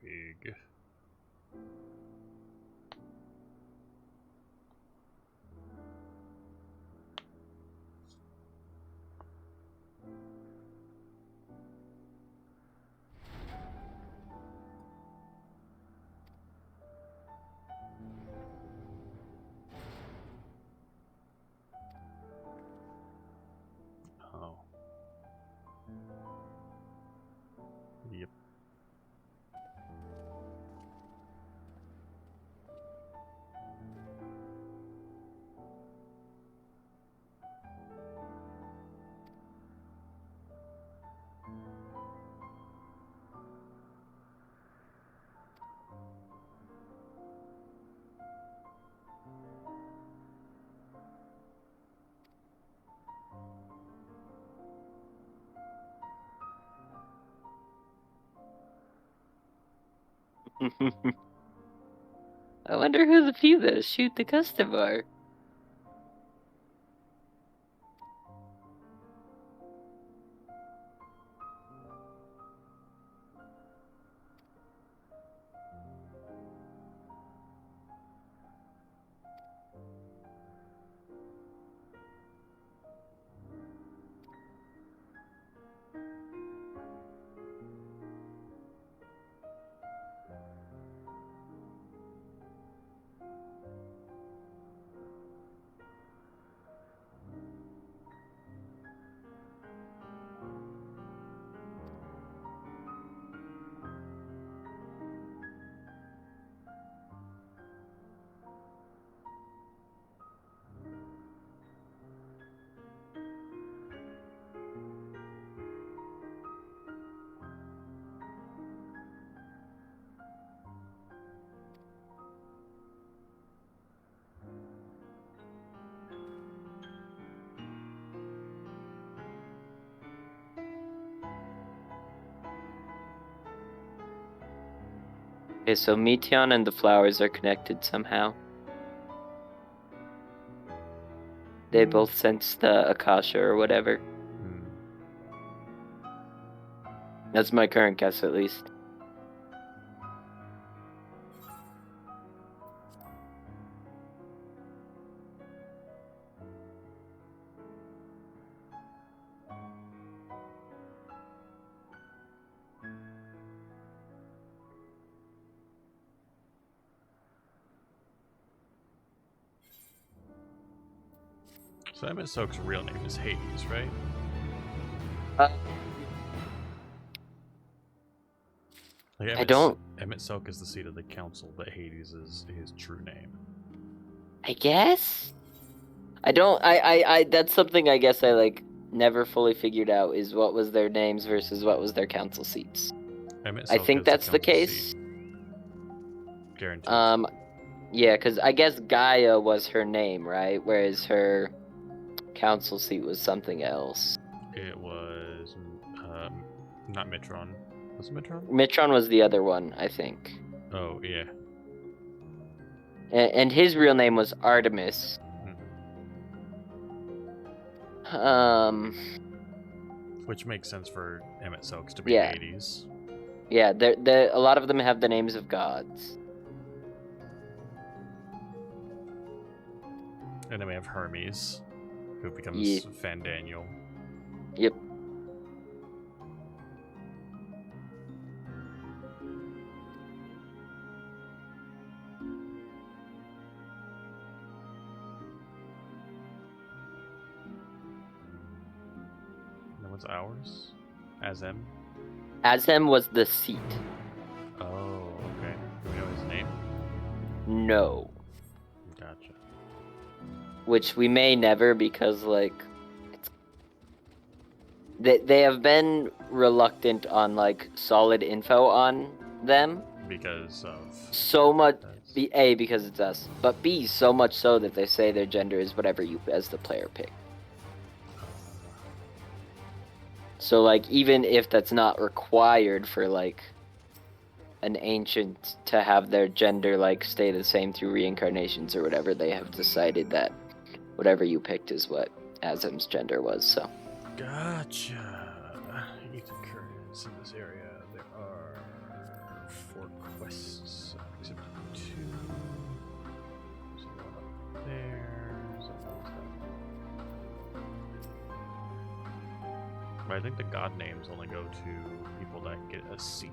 Big. Oh. Yep. I wonder who the few that shoot the custom are. Okay, so Meteon and the flowers are connected somehow. They both sense the Akasha or whatever. Hmm. That's my current guess, at least. So Emet-Soke's real name is Hades, right? Uh, Like I don't. Emet-Soke is the seat of the council, but Hades is his true name. I guess. I don't. I. That's something I guess I like never fully figured out is what was their names versus what was their council seats. Emet-Soke I think is that's the council case. seat. Guaranteed. Yeah, because I guess Gaia was her name, right? Whereas her council seat was something else. It was not Mitron. Was it Mitron? Mitron was the other one, I think. Oh yeah. And his real name was Artemis. Mhm. Which makes sense for Emet-Soke's to be Yeah. Hades. Yeah, a lot of them have the names of gods. And then we have Hermes, who becomes Yeah. Fandaniel. Yep. And then what's ours? Azem? Azem was the seat. Oh, okay. Do we know his name? No. Gotcha. Which we may never because, like, they have been reluctant on, like, solid info on them. Because of... So much... That's- A, because it's us. But B, so much so that they say their gender is whatever you, as the player, pick. So, like, even if that's not required for, like, an ancient to have their gender, like, stay the same through reincarnations or whatever, they have decided that whatever you picked is what Azem's gender was, so. Gotcha. Ethan Curtis in this area. There are 4 quests, except 2. There's one up there. But I think the god names only go to people that get a seat.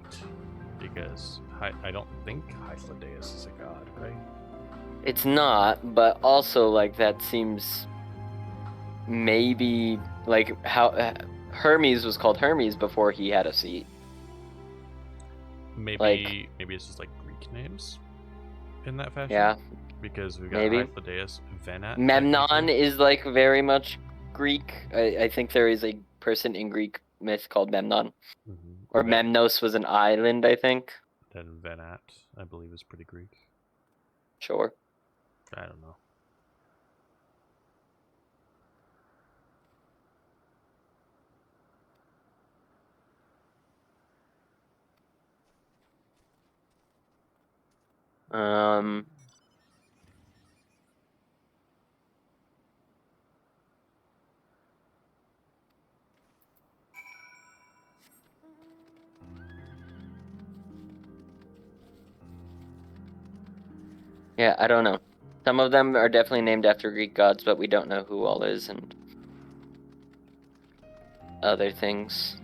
Because I don't think Hythlodaeus is a god, right? It's not, but also, like, that seems maybe, like, how Hermes was called Hermes before he had a seat. Maybe it's just like Greek names in that fashion. Yeah, Because we've got maybe. Hythlodaeus, Venat. Memnon technically. is, like, very much Greek. I think there is a person in Greek myth called Memnon. Mhm. Or Ven- Memnos was an island, I think. Then Venat, I believe, is pretty Greek. Sure. I don't know. Yeah, I don't know. Some of them are definitely named after Greek gods, but we don't know who all is and other things.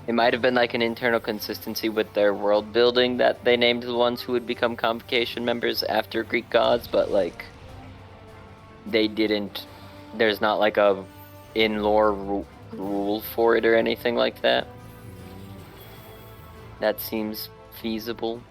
It might have been like an internal consistency with their world building that they named the ones who would become Convocation members after Greek gods, but like they didn't. There's not like a in-lore rule for it or anything like that. That seems feasible.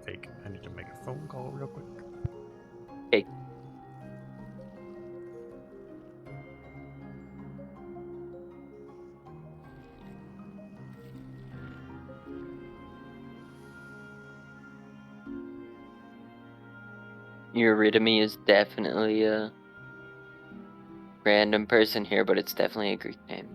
Fake. I need to make a phone call real quick. Okay. Eurydice is definitely a random person here, but it's definitely a Greek name.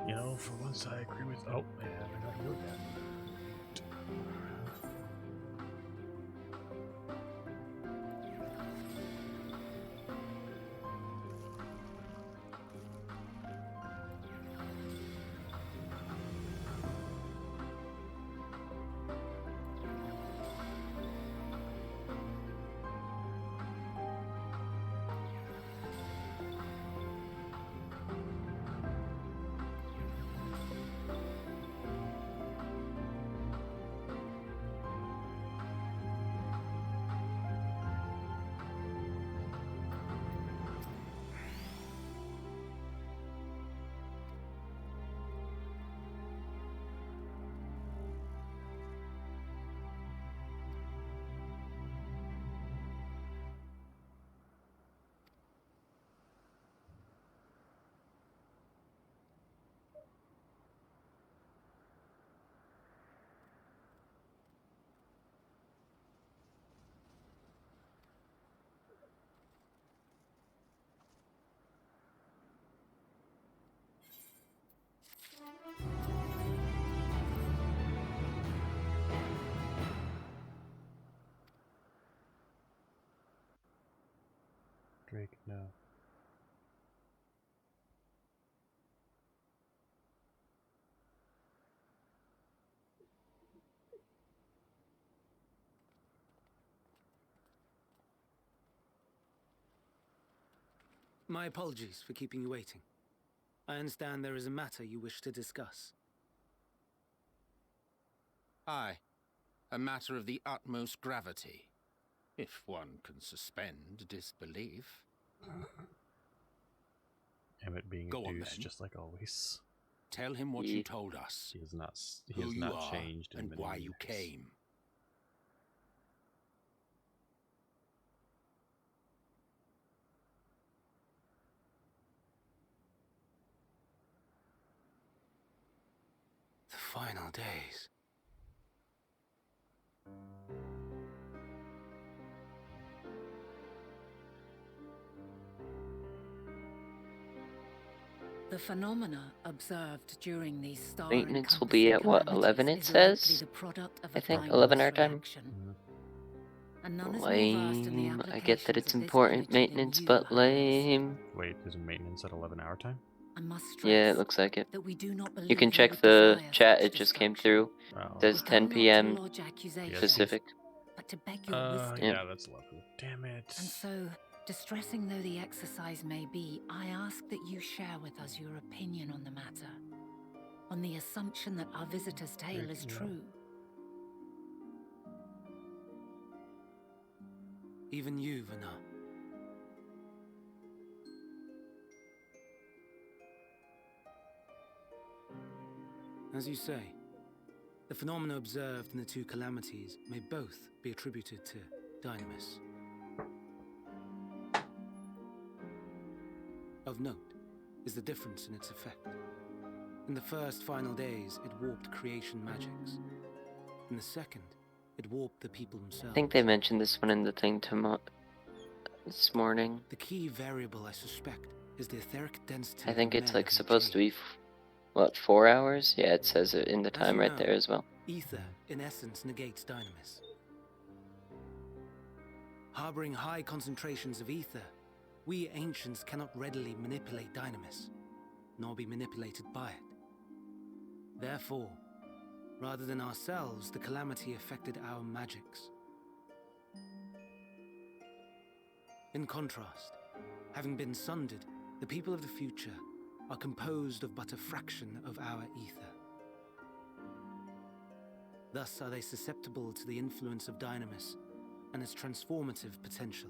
You know, for once I agree with. Oh, man, I gotta go again. Drake, no. My apologies for keeping you waiting. I understand there is a matter you wish to discuss. Aye. A matter of the utmost gravity. If one can suspend disbelief. Emmett being Go a on, douche, then. just like always. Tell him what you told us. He has not. He Who has you not are changed in and many why years. you came. The final days. The phenomena observed during these star Maintenance will be at what, 11 it says? I think 11 our time. Lame. I get that it's important maintenance, but lame. Wait, there's a maintenance at 11 hour time? Yeah, it looks like it. You can check the chat, it just came through. Oh. It says 10 p.m. Pacific. Yeah, that's lovely. Damn it. And so, distressing though the exercise may be, I ask that you share with us your opinion on the matter, on the assumption that our visitor's tale is true. Even you, Vana. As you say, the phenomena observed in the two calamities may both be attributed to Dynamis. Of note is the difference in its effect. In the first final days, it warped creation magics. In the second, it warped the people themselves. I think they mentioned this one in the thing this morning. The key variable, I suspect, is the etheric density. I think it's like supposed to be, what, 4 hours? Yeah, it says it in the As time you right know, there as well. Ether, in essence, negates Dynamis. Harboring high concentrations of ether, we ancients cannot readily manipulate Dynamis, nor be manipulated by it. Therefore, rather than ourselves, the calamity affected our magics. In contrast, having been sundered, The people of the future are composed of but a fraction of our ether. Thus are they susceptible to the influence of Dynamis and its transformative potential.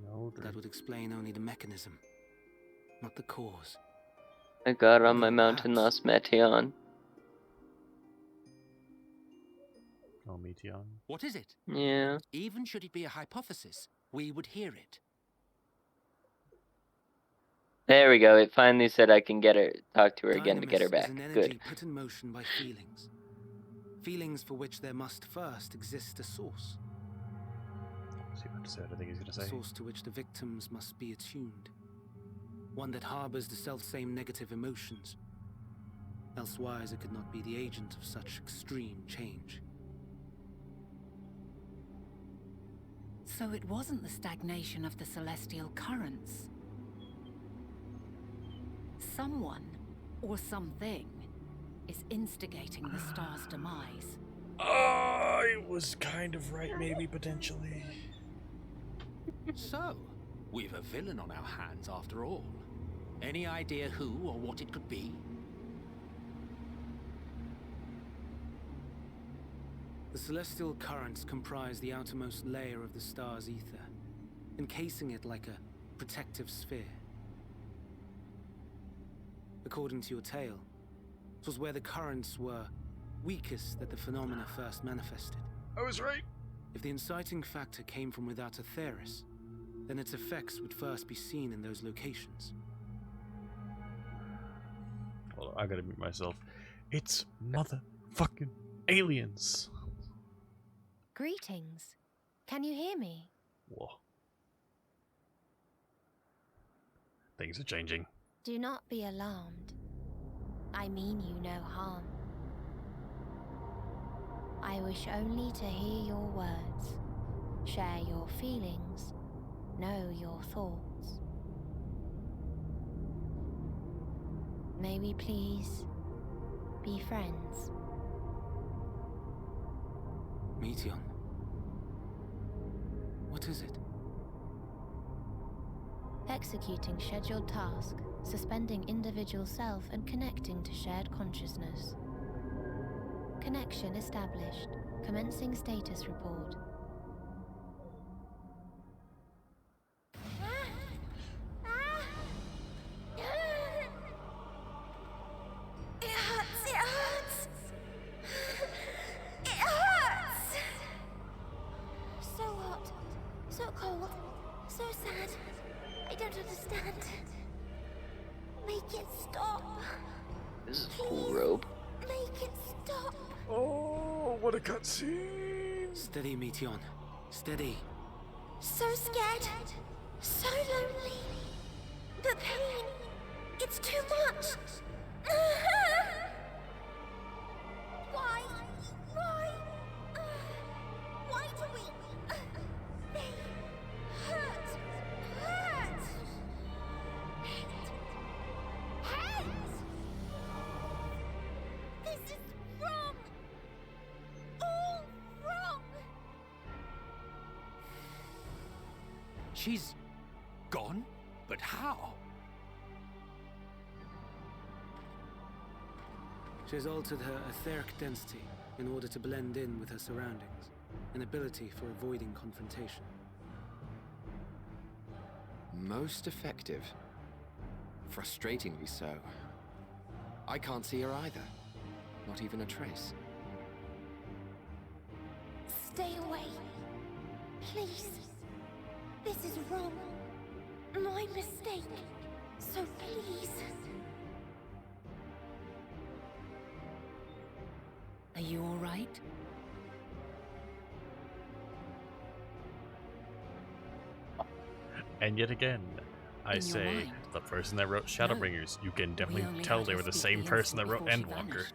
No, That would explain only the mechanism, not the cause. I got on my Though mountain perhaps- lost Meteon. Oh, Meteon. What is it? Yeah. Even should it be a hypothesis, we would hear it. There we go. It finally said I can get her, talk to her again to get her Dynamis back. is an energy Good. put in motion by feelings. Feelings for which there must first exist a source. See what to say. I think he's gonna A say. source to which the victims must be attuned. One that harbors the self-same negative emotions. Elsewise, it could not be the agent of such extreme change. So it wasn't the stagnation of the celestial currents. Someone, or something, is instigating the star's demise. I was kind of right, maybe, potentially. So, we've a villain on our hands after all. Any idea who or what it could be? The celestial currents comprise the outermost layer of the star's ether, encasing it like a protective sphere. According to your tale, it was where the currents were weakest that the phenomena first manifested. I was right. If the inciting factor came from without Aetheris, then its effects would first be seen in those locations. Hold on, I gotta mute myself. It's motherfucking aliens. Greetings. Can you hear me? Whoa. Things are changing. Do not be alarmed. I mean you no harm. I wish only to hear your words, share your feelings, know your thoughts. May we please be friends? Meteon. What is it? Executing scheduled task, suspending individual self and connecting to shared consciousness. Connection established. Commencing status report. It hurts! It hurts! It hurts! So hot, so cold, so sad. I don't understand. Make it stop. This is a cool robe. Make it stop. Oh, what a cutscene! Steady, Meteon. Steady. So scared. So lonely. The pain. It's too much. Why? Why? Why do we? They hurt. Hurt. Hate. Hate. This is wrong. All wrong. She's gone? But how? She has altered her etheric density in order to blend in with her surroundings, an ability for avoiding confrontation. Most effective. Frustratingly so. I can't see her either. Not even a trace. Stay away. Please. This is wrong. My mistake. So please. Are you all right? And yet again, I In your say, mind? the person that wrote Shadowbringers, you can definitely only tell heard they her were the speak same the person that instant wrote before she Endwalker. vanished.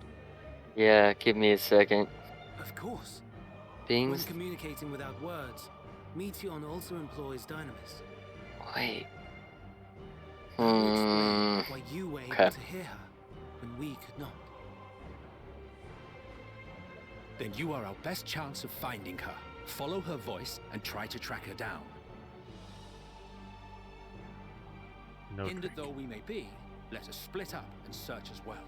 Yeah, give me a second. Of course. When Things. communicating without words, Meteon also employs Dynamis. Wait. That would explain why you were okay. able to hear her when we could not. Then you are our best chance of finding her. Follow her voice and try to track her down. No Hindered drink. though we may be, let us split up and search as well.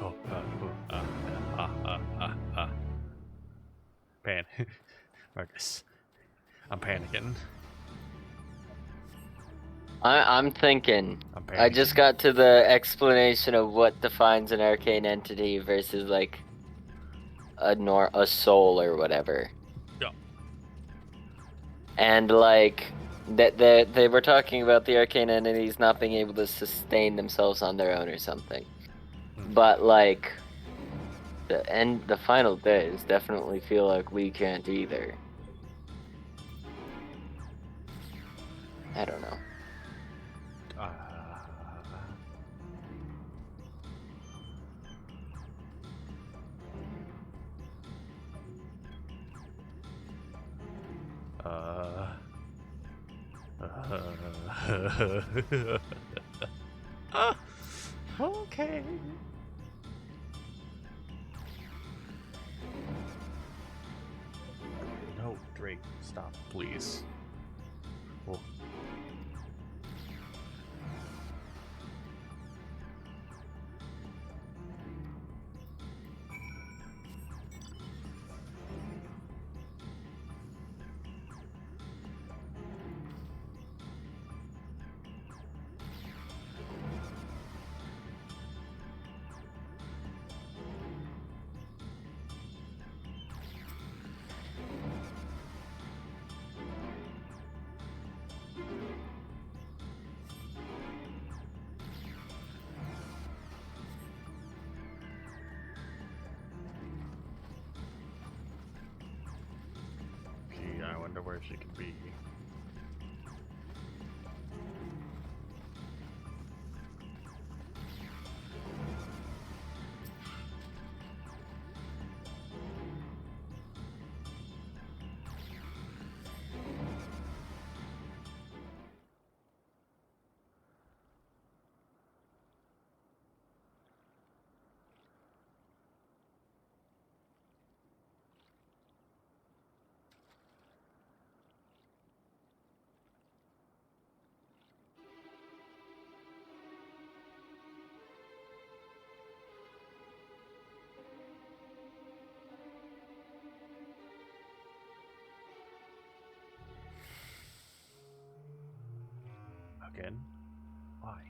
Oh, Pan. Marcus. I'm panicking. I'm thinking. I'm I just panicking. got to the explanation of what defines an arcane entity versus like a soul or whatever. Yeah. And like that they were talking about the arcane entities not being able to sustain themselves on their own or something. But like the final days definitely feel like we can't either. I don't know. Okay. No, Drake, stop, please. Oh. Gee, I wonder where she could be. Again? Why?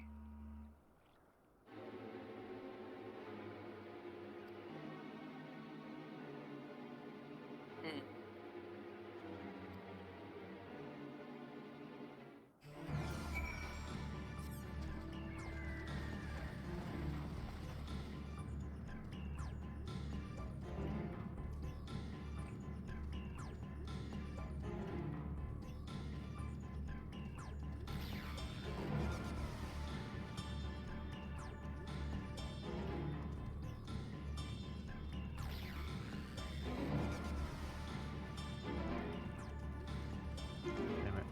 Damn it.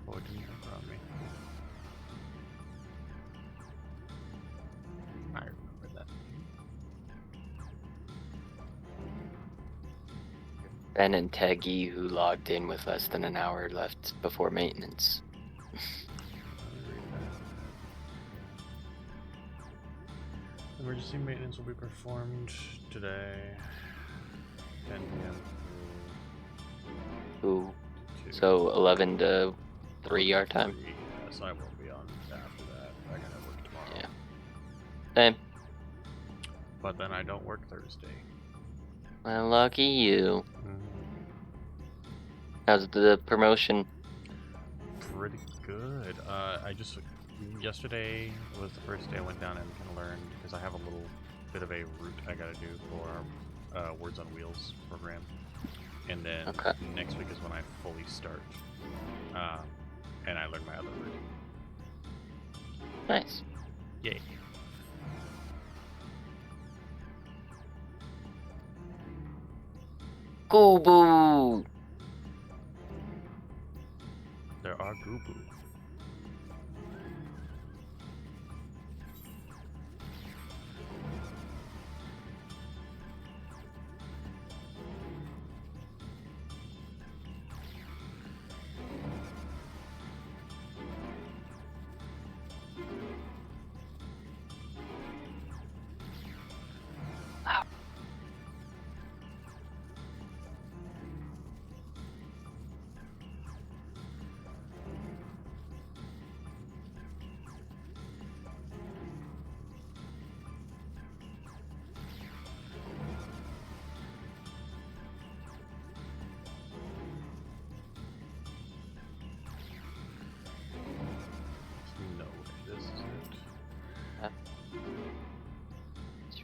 Oh, it didn't work on me. I remember that. Ben and Teggy, who logged in with less than an hour left before maintenance. Let me read that. Emergency maintenance will be performed today, 10 p.m. Who? to 2. So 11 to 3 our time. 3, yeah, so I won't be on after that. I gotta work tomorrow. Yeah. Same. But then I don't work Thursday. Well, lucky you. Mm, How's the promotion? pretty good. Yesterday was the first day I went down and kind of learned, because I have a little bit of a route I gotta do for our Words on Wheels program. And then Okay. next week is when I fully start. And I learn my other route. Nice. Yay. Goobu! There are Goobu.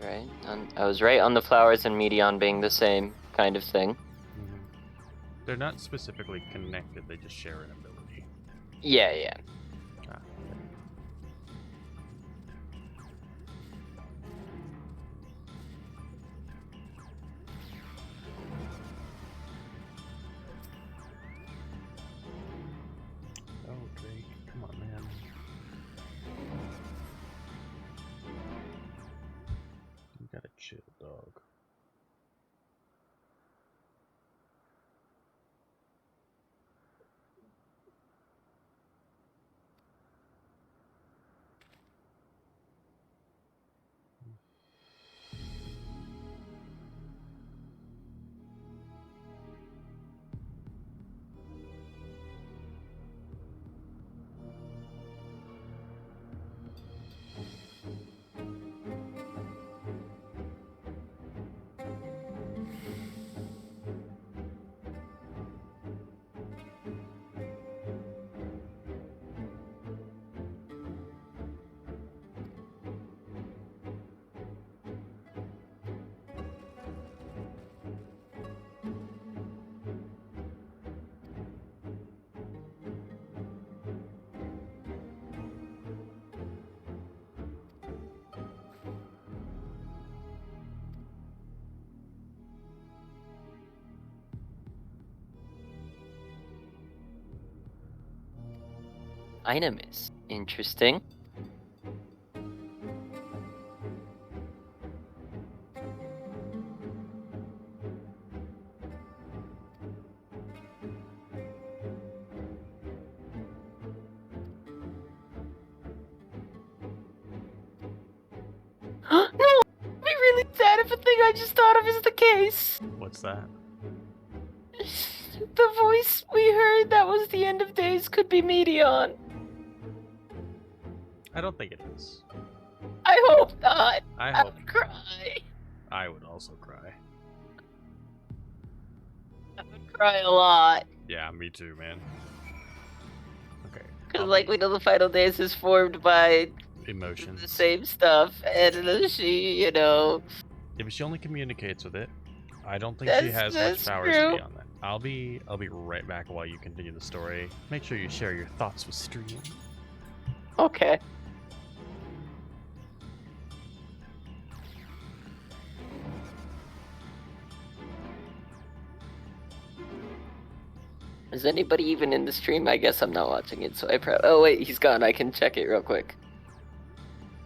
right. I was right on the flowers and Meteon being the same kind of thing. Mhm. They're not specifically connected, they just share an ability. Yeah, yeah. Ah, okay. Oh, Drake, come on, man. You gotta chill, dog. Dynamis. Interesting. No! I'd be really sad if a thing I just thought of is the case. What's that? The voice we heard that was the end of days could be Meteon. I don't think it is. I hope not. I I hope would cry. I would also cry. I would cry a lot. Yeah, me too, man. Okay. Because, I'll like, be we know the final days is formed by emotions. the same stuff, and she, If she only communicates with it, I don't think she That's- has much that's powers true. beyond that. I'll be right back while you continue the story. Make sure you share your thoughts with stream. Okay. Is anybody even in the stream? I guess I'm not watching it, so oh wait, he's gone. I can check it real quick.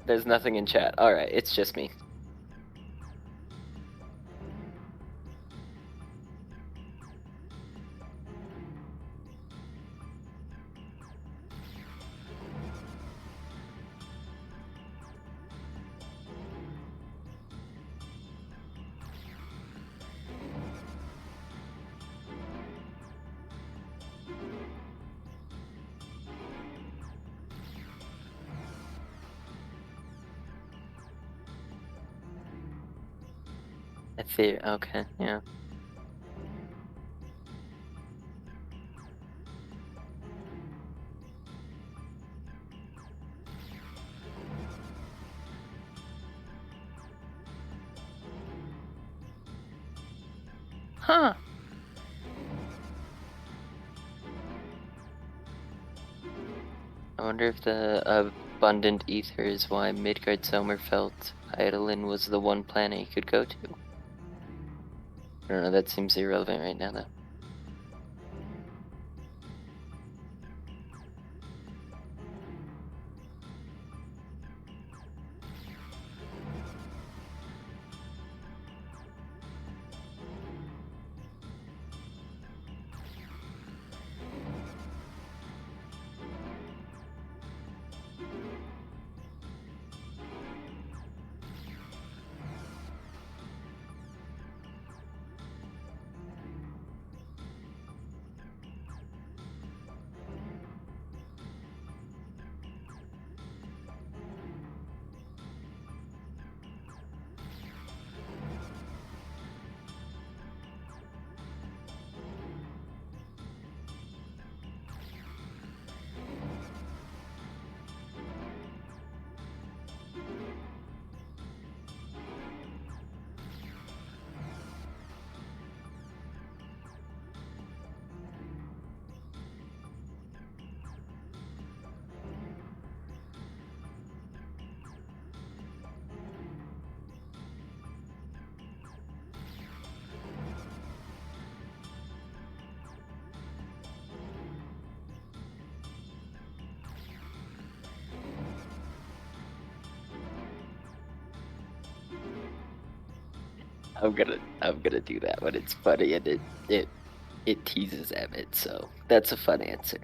There's nothing in chat. Alright, it's just me. Okay, yeah. Huh. I wonder if the abundant ether is why Midgard Selmer felt Eidolon was the one planet he could go to. I don't know, that seems irrelevant right now, though. I'm gonna do that when it's funny and it teases Emmett, so that's a fun answer.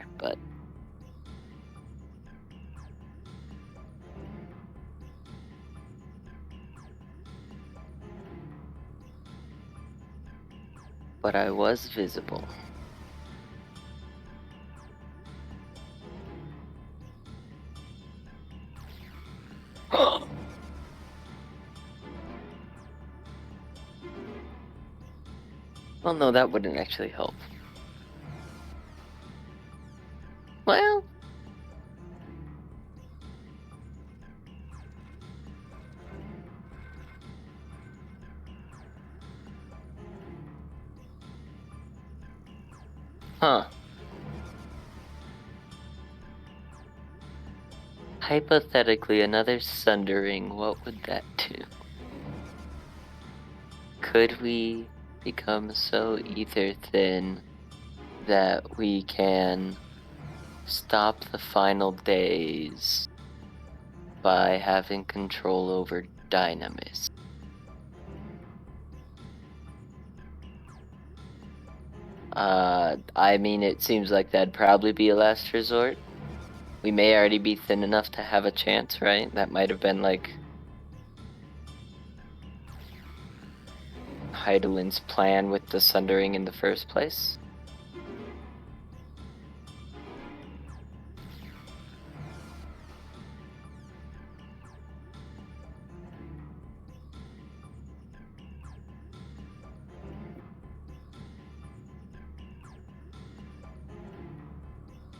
But I was visible. Well, no, that wouldn't actually help. Well, huh. Hypothetically, another sundering, what would that do? Could we become so ether thin that we can stop the final days by having control over Dynamis? I mean, it seems like that'd probably be a last resort. We may already be thin enough to have a chance, right? That might have been like Heidelin's plan with the sundering in the first place.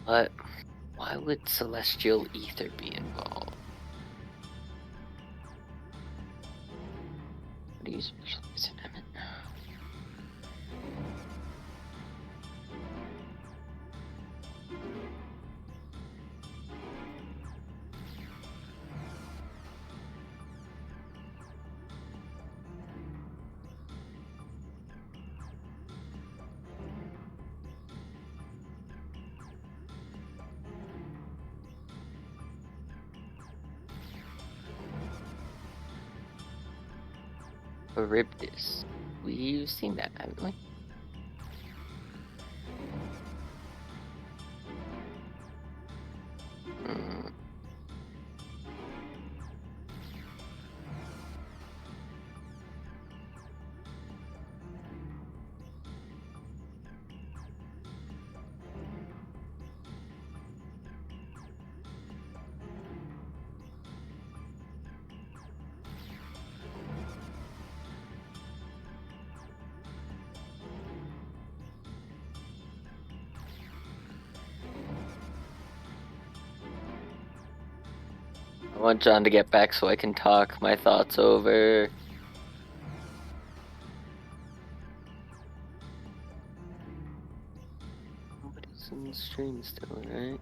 But why would celestial ether be involved? What do you specialize in, Emmett? Charybdis. We've seen that, haven't we? Hmm. I want John to get back so I can talk my thoughts over. Nobody's in the stream still, right?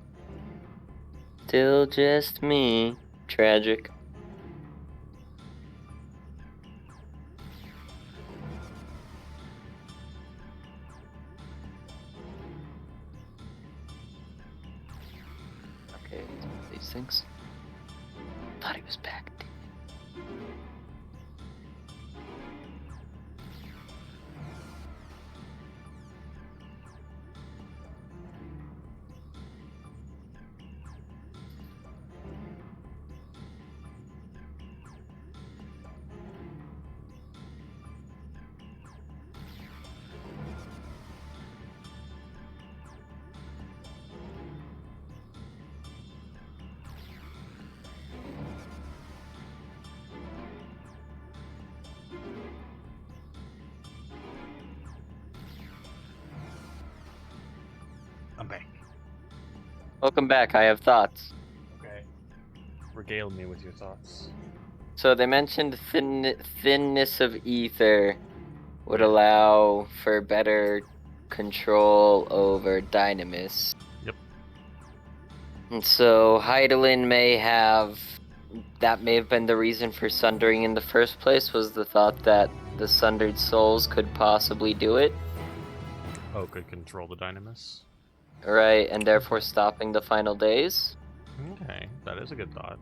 Still just me. Tragic. Okay, these things. Thought he was back. I'm back. Welcome back. I have thoughts. Okay. Regale me with your thoughts. So they mentioned thinness of ether would allow for better control over Dynamis. Yep. And so Heidelin may have... That may have been the reason for sundering in the first place, was the thought that the sundered souls could possibly do it. Oh, could control the Dynamis? Right, and therefore stopping the final days. Okay, that is a good thought.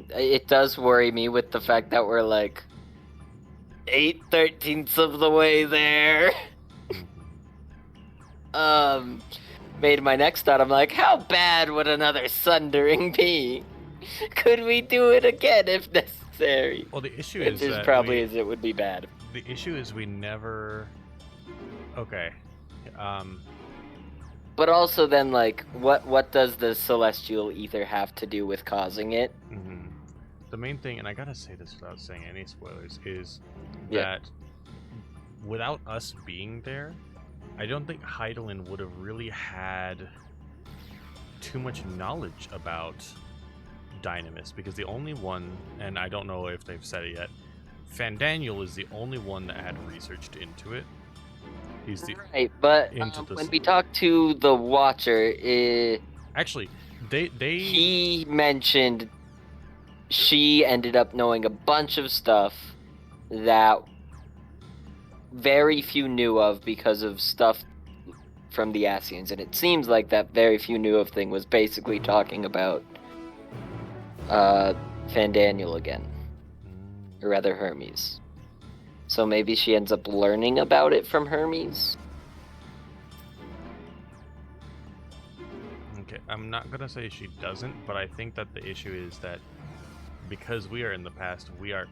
It does worry me with the fact that we're like 8/13 of the way there. Made my next thought. I'm like, how bad would another sundering be? Could we do it again if necessary? Well, the issue It's is as that probably as it would be bad. the issue is we never. Okay. But also then, like, what does the celestial ether have to do with causing it? Mhm. The main thing, and I gotta say this without saying any spoilers, is Yeah. that without us being there, I don't think Hydaelyn would have really had too much knowledge about Dynamis, because the only one, and I don't know if they've said it yet, Fandaniel is the only one that had researched into it. He's the Right, but into the when we talk to the Watcher, actually they he mentioned she ended up knowing a bunch of stuff that very few knew of because of stuff from the Ascians, and it seems like that very few knew of thing was basically talking about Fandaniel again, or rather Hermes. So maybe she ends up learning about it from Hermes. Okay, I'm not gonna say she doesn't, but I think that the issue is that because we are in the past, we are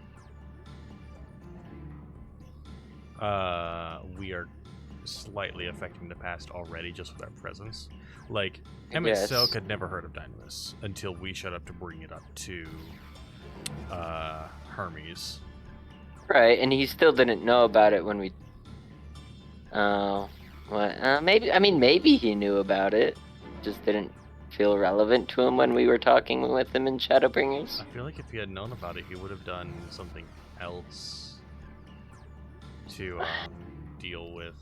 slightly affecting the past already just with our presence. Like, Emmett Yes. Selk had never heard of Dynamis until we showed up to bring it up to Hermes. Right, and he still didn't know about it when we. Oh, what? Maybe. I mean, maybe he knew about it, just didn't feel relevant to him when we were talking with him in Shadowbringers. I feel like if he had known about it, he would have done something else to deal with.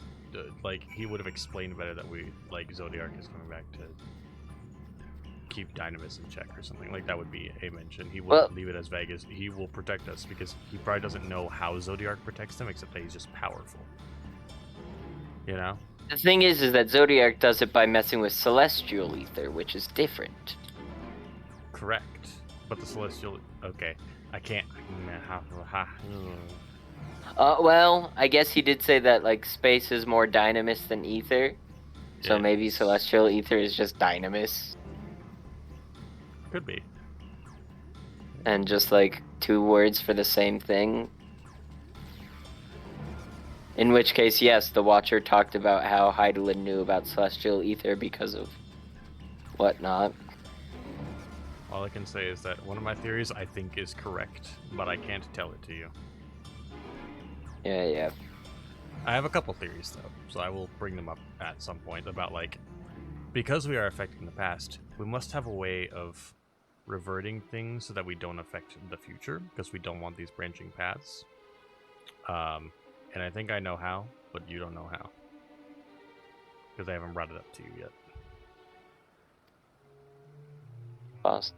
Like, he would have explained better that Zodiark is coming back to keep Dynamis in check or something. Like, that would be a mention. He wouldn't leave it as vague as he will protect us, because he probably doesn't know how Zodiark protects him, except that he's just powerful. You know? The thing is that Zodiark does it by messing with celestial ether, which is different. Correct. But the Celestial... Okay. I can't... Well, I guess he did say that, like, space is more dynamis than ether. So maybe Yes. celestial ether is just dynamis. Could be. And just, like, two words for the same thing. In which case, yes, the Watcher talked about how Hydaelyn knew about celestial ether because of whatnot. All I can say is that one of my theories I think is correct, but I can't tell it to you. Yeah. I have a couple theories, though, so I will bring them up at some point about, like, because we are affecting the past, we must have a way of reverting things so that we don't affect the future, because we don't want these branching paths. And I think I know how, but you don't know how. Because I haven't brought it up to you yet.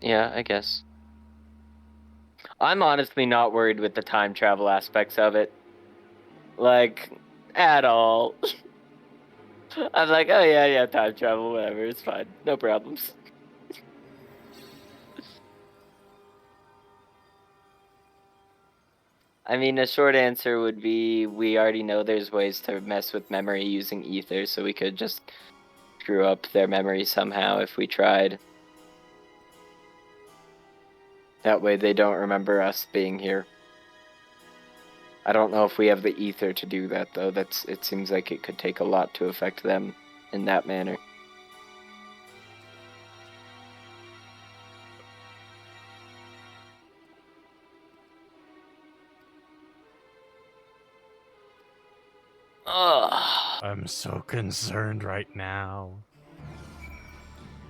Yeah, I guess. I'm honestly not worried with the time travel aspects of it. Like, at all. I'm like, oh yeah, time travel, whatever, it's fine. No problems. I mean, a short answer would be we already know there's ways to mess with memory using ether, so we could just screw up their memory somehow if we tried. That way they don't remember us being here. I don't know if we have the ether to do that, though. It seems like it could take a lot to affect them in that manner. Ugh. I'm so concerned right now.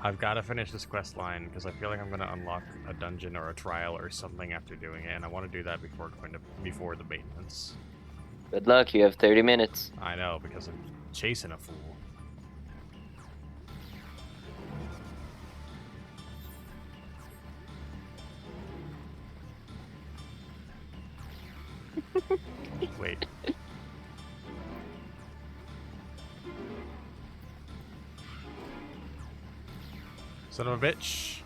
I've got to finish this quest line because I feel like I'm going to unlock a dungeon or a trial or something after doing it, and I want to do that before the maintenance. Good luck, you have 30 minutes. I know, because I'm chasing a fool. Wait. Son of a bitch.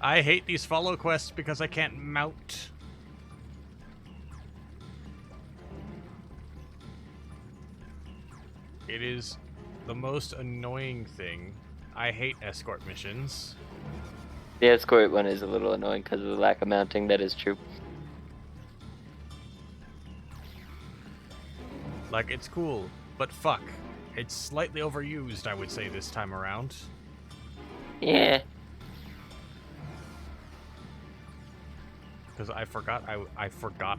I hate these follow quests because I can't mount. It is the most annoying thing. I hate escort missions. The escort one is a little annoying because of the lack of mounting. That is true. Like, it's cool, but fuck. It's slightly overused, I would say, this time around. Yeah. Because I forgot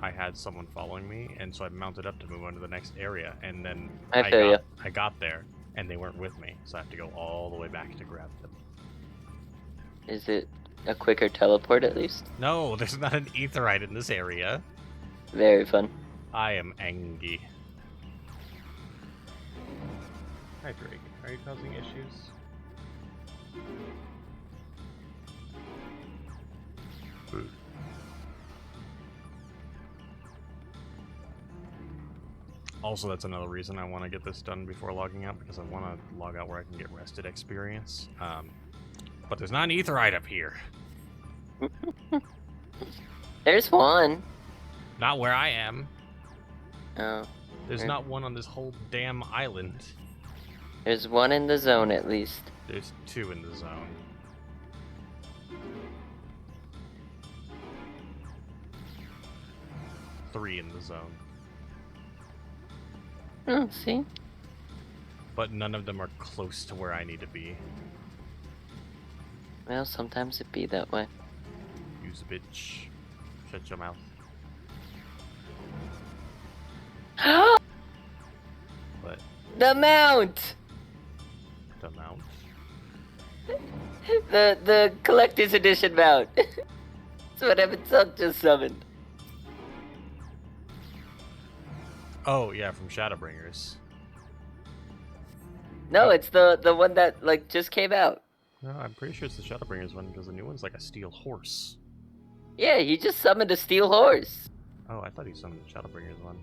I had someone following me, and so I mounted up to move on to the next area, and then I feel ya. I got there, and they weren't with me, so I have to go all the way back to grab them. Is it a quicker teleport at least? No, there's not an aetheryte in this area. Very fun. I am angry. Hi, Drake. Are you causing issues? Also, that's another reason I want to get this done before logging out, because I want to log out where I can get rested experience. But there's not an aetheryte up here. There's one. Not where I am. Oh. There's not one on this whole damn island. There's one in the zone at least. There's 2 in the zone. Three in the zone. Oh, see? But none of them are close to where I need to be. Well, sometimes it be that way. Use a bitch. Shut your mouth. What? The mount! The mount? The collector's edition mount. That's what Evan Sunk just summoned. Oh, yeah, from Shadowbringers. No, it's the one that like just came out. No, I'm pretty sure it's the Shadowbringers one, because the new one's like a steel horse. Yeah, he just summoned a steel horse. Oh, I thought he summoned the Shadowbringers one.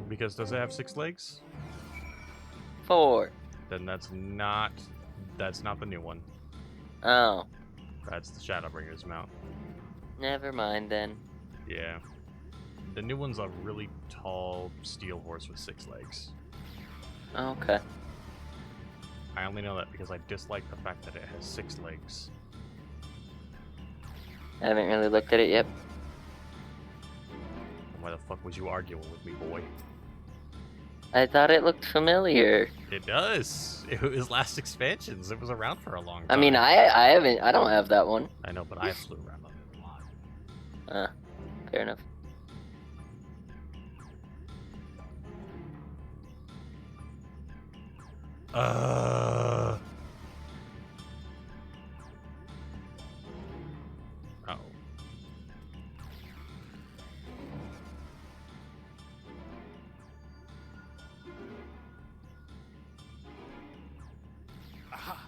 Because does it have 6 legs? 4. Then that's not the new one. Oh. That's the Shadowbringers mount. Never mind then. Yeah. The new one's a really tall steel horse with 6 legs. Okay. I only know that because I dislike the fact that it has 6 legs. I haven't really looked at it yet. Why the fuck was you arguing with me, boy? I thought it looked familiar. It does. It was last expansions. It was around for a long time. I mean, I don't have that one. I know, but I flew around on it a lot. Fair enough. Uh-oh. Aha!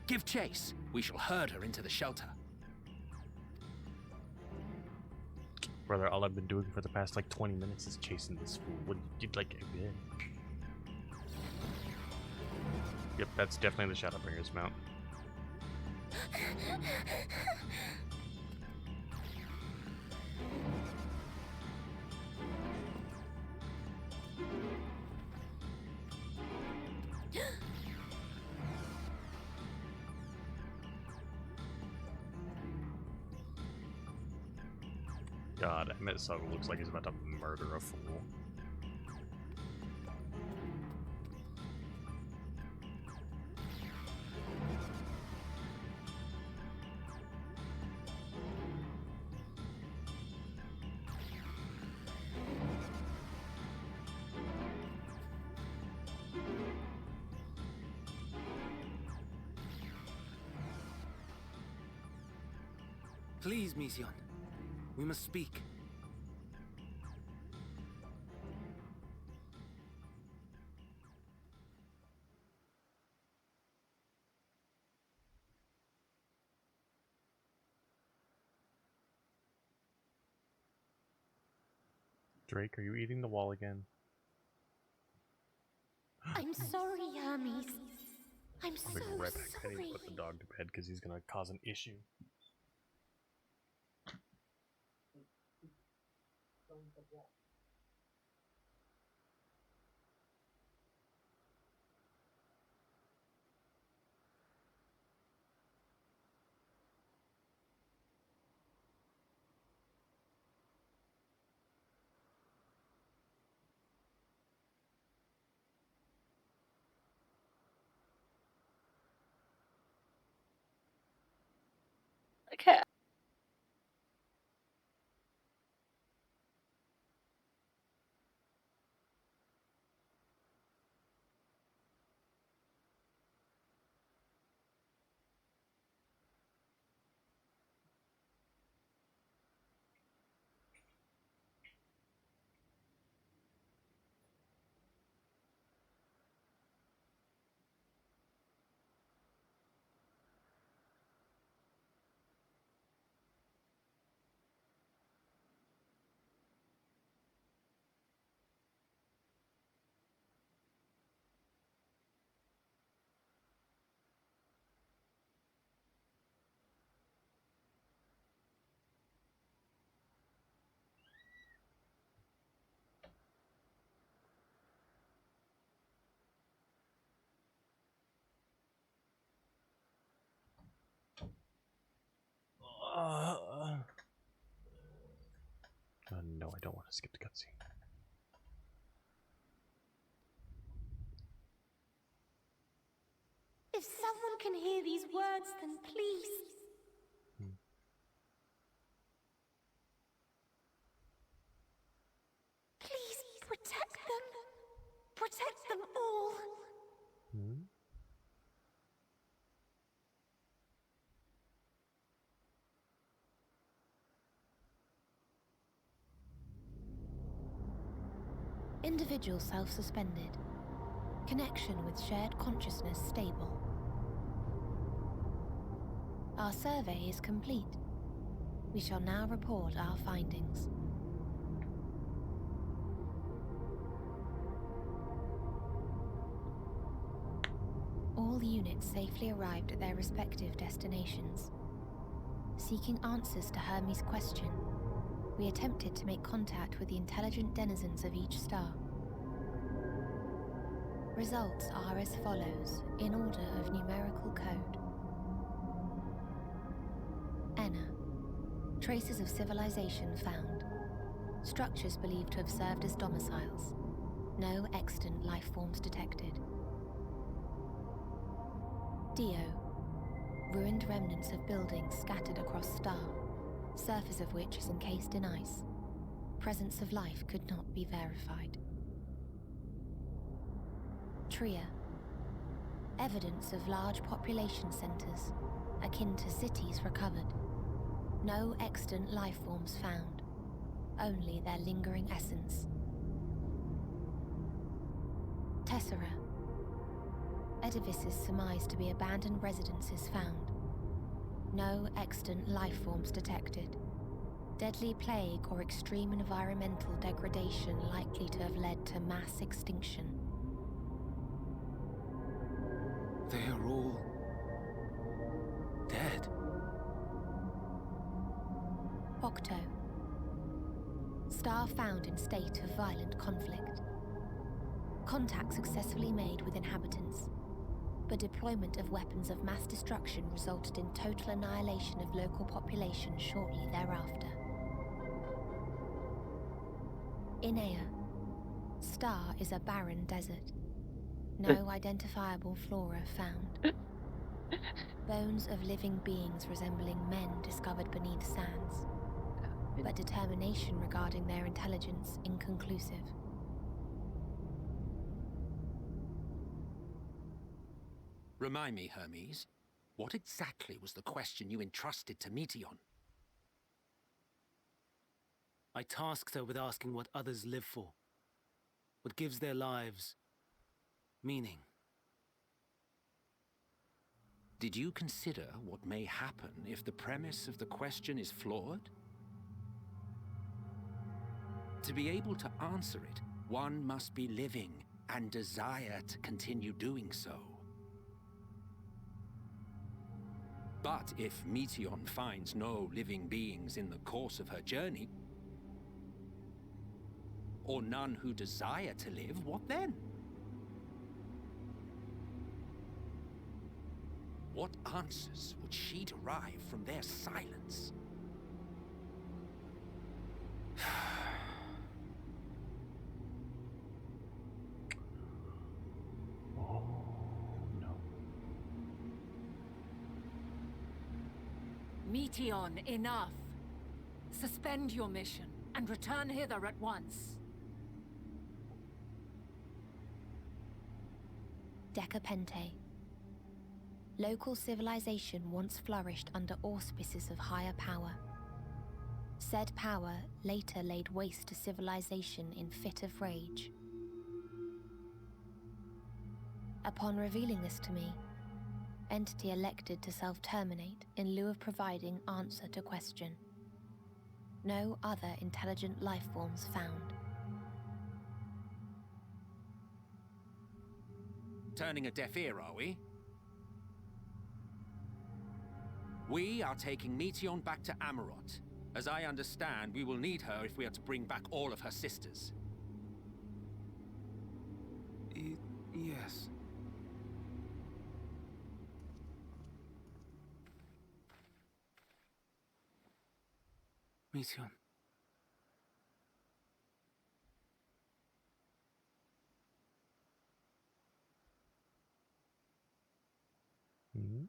Give chase. We shall herd her into the shelter. Brother, all I've been doing for the past like 20 minutes is chasing this fool. What you'd like? Yep, that's definitely the Shadowbringers mount. God, Mitsuko looks like he's about to murder a fool. Please, Mission. We must speak. Drake, are you eating the wall again? I'm sorry, Hermes. I'm I'll so be right back. I need sorry. to put the dog to bed because he's gonna cause an issue. Okay. No, I don't want to skip the cutscene. If someone can hear these words, then please. Please protect them. Protect them all. Hmm? Individual self-suspended. Connection with shared consciousness stable. Our survey is complete. We shall now report our findings. All units safely arrived at their respective destinations. Seeking answers to Hermes' question, we attempted to make contact with the intelligent denizens of each star. Results are as follows, in order of numerical code. Enna. Traces of civilization found. Structures believed to have served as domiciles. No extant life forms detected. Dio. Ruined remnants of buildings scattered across star, surface of which is encased in ice. Presence of life could not be verified. Tria. Evidence of large population centers, akin to cities recovered. No extant life forms found, only their lingering essence. Tessera. Edifices surmised to be abandoned residences found. No extant life forms detected. Deadly plague or extreme environmental degradation likely to have led to mass extinction. They are all dead. Octo. Star found in state of violent conflict. Contact successfully made with inhabitants, but deployment of weapons of mass destruction resulted in total annihilation of local population shortly thereafter. Inea. Star is a barren desert. No identifiable flora found. Bones of living beings resembling men discovered beneath sands, but determination regarding their intelligence inconclusive. Remind me, Hermes, what exactly was the question you entrusted to Meteion? I tasked her with asking what others live for, what gives their lives meaning. Did you consider what may happen if the premise of the question is flawed? To be able to answer it, one must be living and desire to continue doing so. But if Meteion finds no living beings in the course of her journey, or none who desire to live, what then? What answers would she derive from their silence? Oh, no. Meteion, enough. Suspend your mission and return hither at once. Decapente. Local civilization once flourished under auspices of higher power. Said power later laid waste to civilization in fit of rage. Upon revealing this to me, entity elected to self-terminate in lieu of providing answer to question. No other intelligent life forms found. Turning a deaf ear, are we? We are taking Meteion back to Amarot. As I understand, we will need her if we are to bring back all of her sisters. Yes. Meteion. Hmm?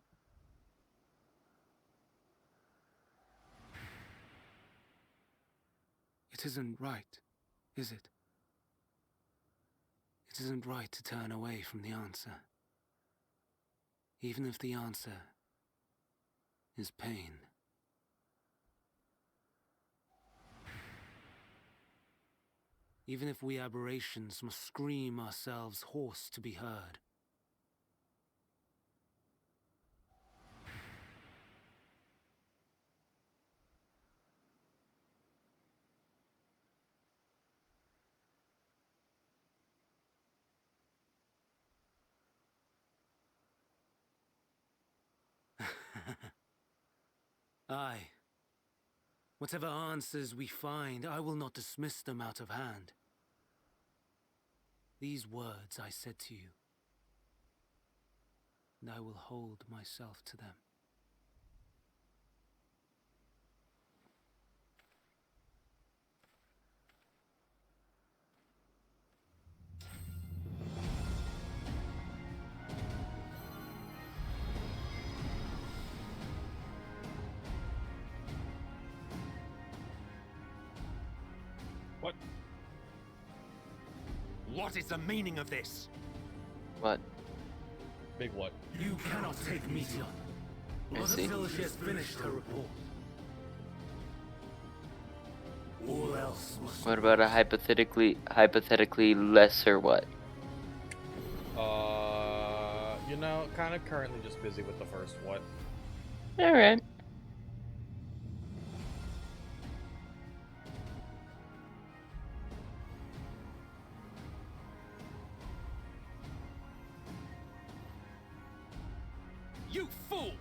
It isn't right, is it? It isn't right to turn away from the answer. Even if the answer is pain. Even if we aberrations must scream ourselves hoarse to be heard. Aye. Whatever answers we find, I will not dismiss them out of hand. These words I said to you, and I will hold myself to them. What? What is the meaning of this? What? Big what? You cannot take Meteion. I see. Until she has finished her report. All else must... What about a hypothetically lesser what? You know, kind of currently just busy with the first what. Alright. You fool!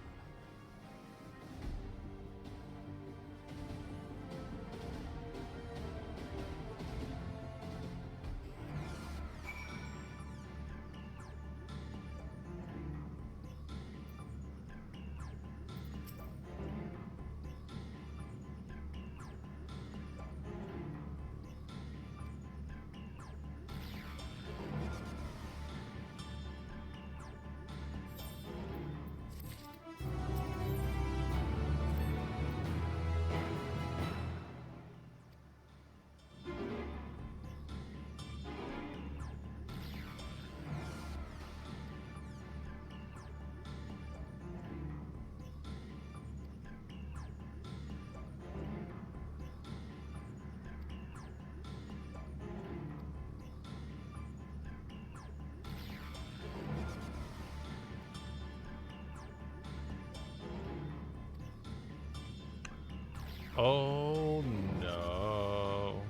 Oh no.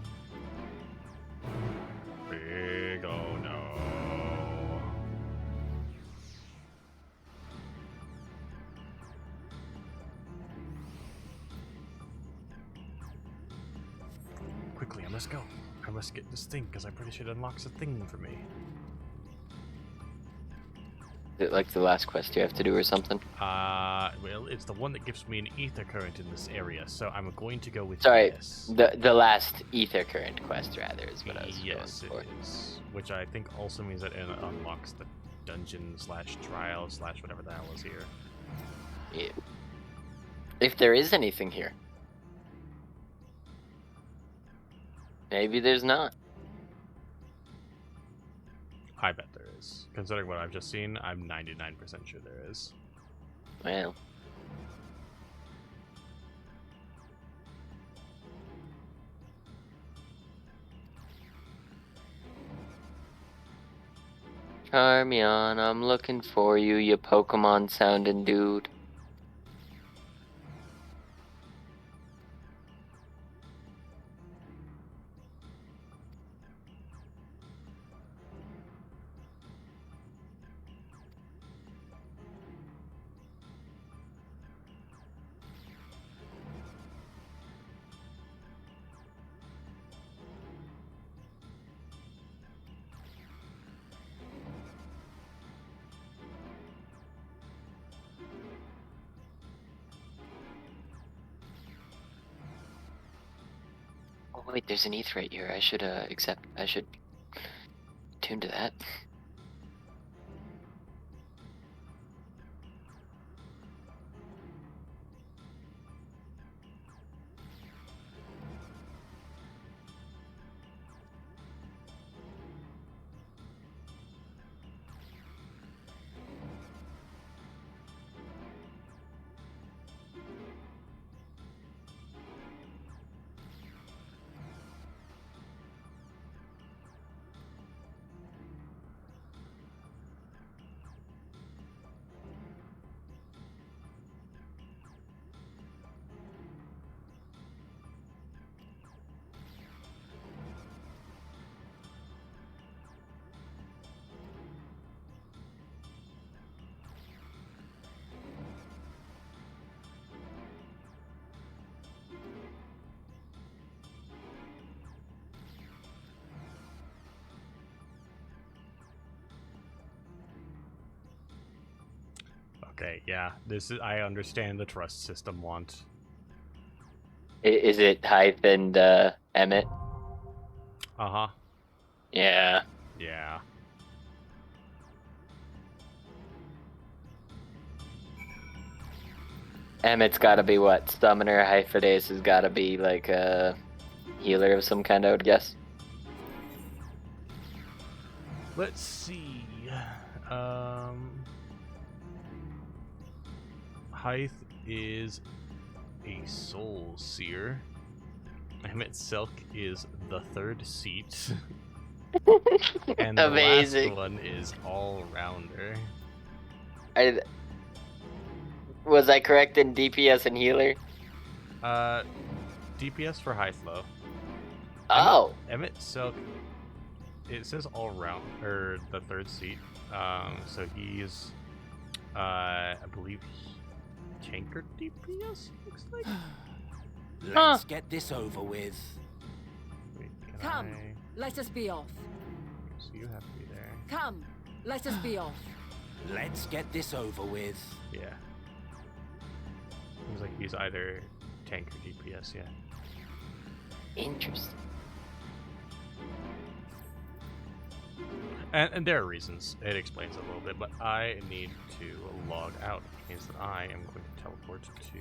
Big oh no. let's go. I must get this thing, because I'm pretty sure it unlocks a thing for me. Is it like the last quest you have to do or something? Well, it's the one that gives me an ether current in this area, so I'm going to go with Sorry, this. the last ether current quest rather is what I was Yes, going for. it is. Which I think also means that it unlocks the dungeon / trial / whatever the hell is here. Yeah. If there is anything here. Maybe there's not. I bet there is. Considering what I've just seen, I'm 99% sure there is. Well. Charmion, I'm looking for you, you Pokemon sounding dude. Oh wait, there's an Aetheryte here. I should I should tune to that. Okay, yeah. This is. I understand the trust system want. Is it Hype and Emmett? Uh-huh. Yeah. Yeah. Emmett's gotta be what? Summoner. Hyphidace has gotta be like a healer of some kind, I would guess. Let's see. Hythe is a soul seer. Emmett Silk is the third seat. And the Amazing. last one is all rounder. Was I correct in DPS and healer? DPS for Hythlo. Oh. Emmett Silk. It says all round, or the third seat. So he's, I believe, tanker DPS. Looks like. Let's get this over with. Wait, can Come. I? Let us be off. So you have to be there. Come, let us be off. Let's get this over with. Yeah. Seems like he's either tank or DPS. Yeah. Interesting. And there are reasons. It explains it a little bit, but I need to log out. Which means that I am going to teleport to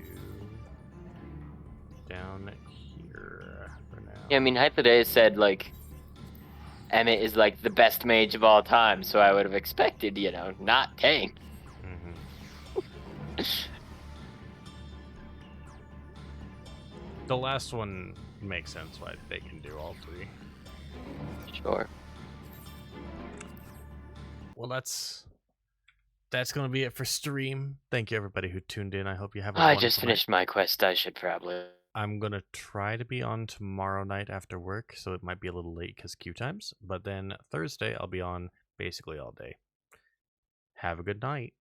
down here for now. Yeah, I mean, Hyphidace said, like, Emmett is, like, the best mage of all time, so I would have expected, you know, not tank. Mm-hmm. The last one makes sense why they can do all three. Sure. Well, that's gonna be it for stream. Thank you everybody who tuned in. I hope you have a I wonderful just night. finished my quest. I should probably... I'm gonna try to be on tomorrow night after work, so it might be a little late because queue times. But then Thursday I'll be on basically all day. Have a good night.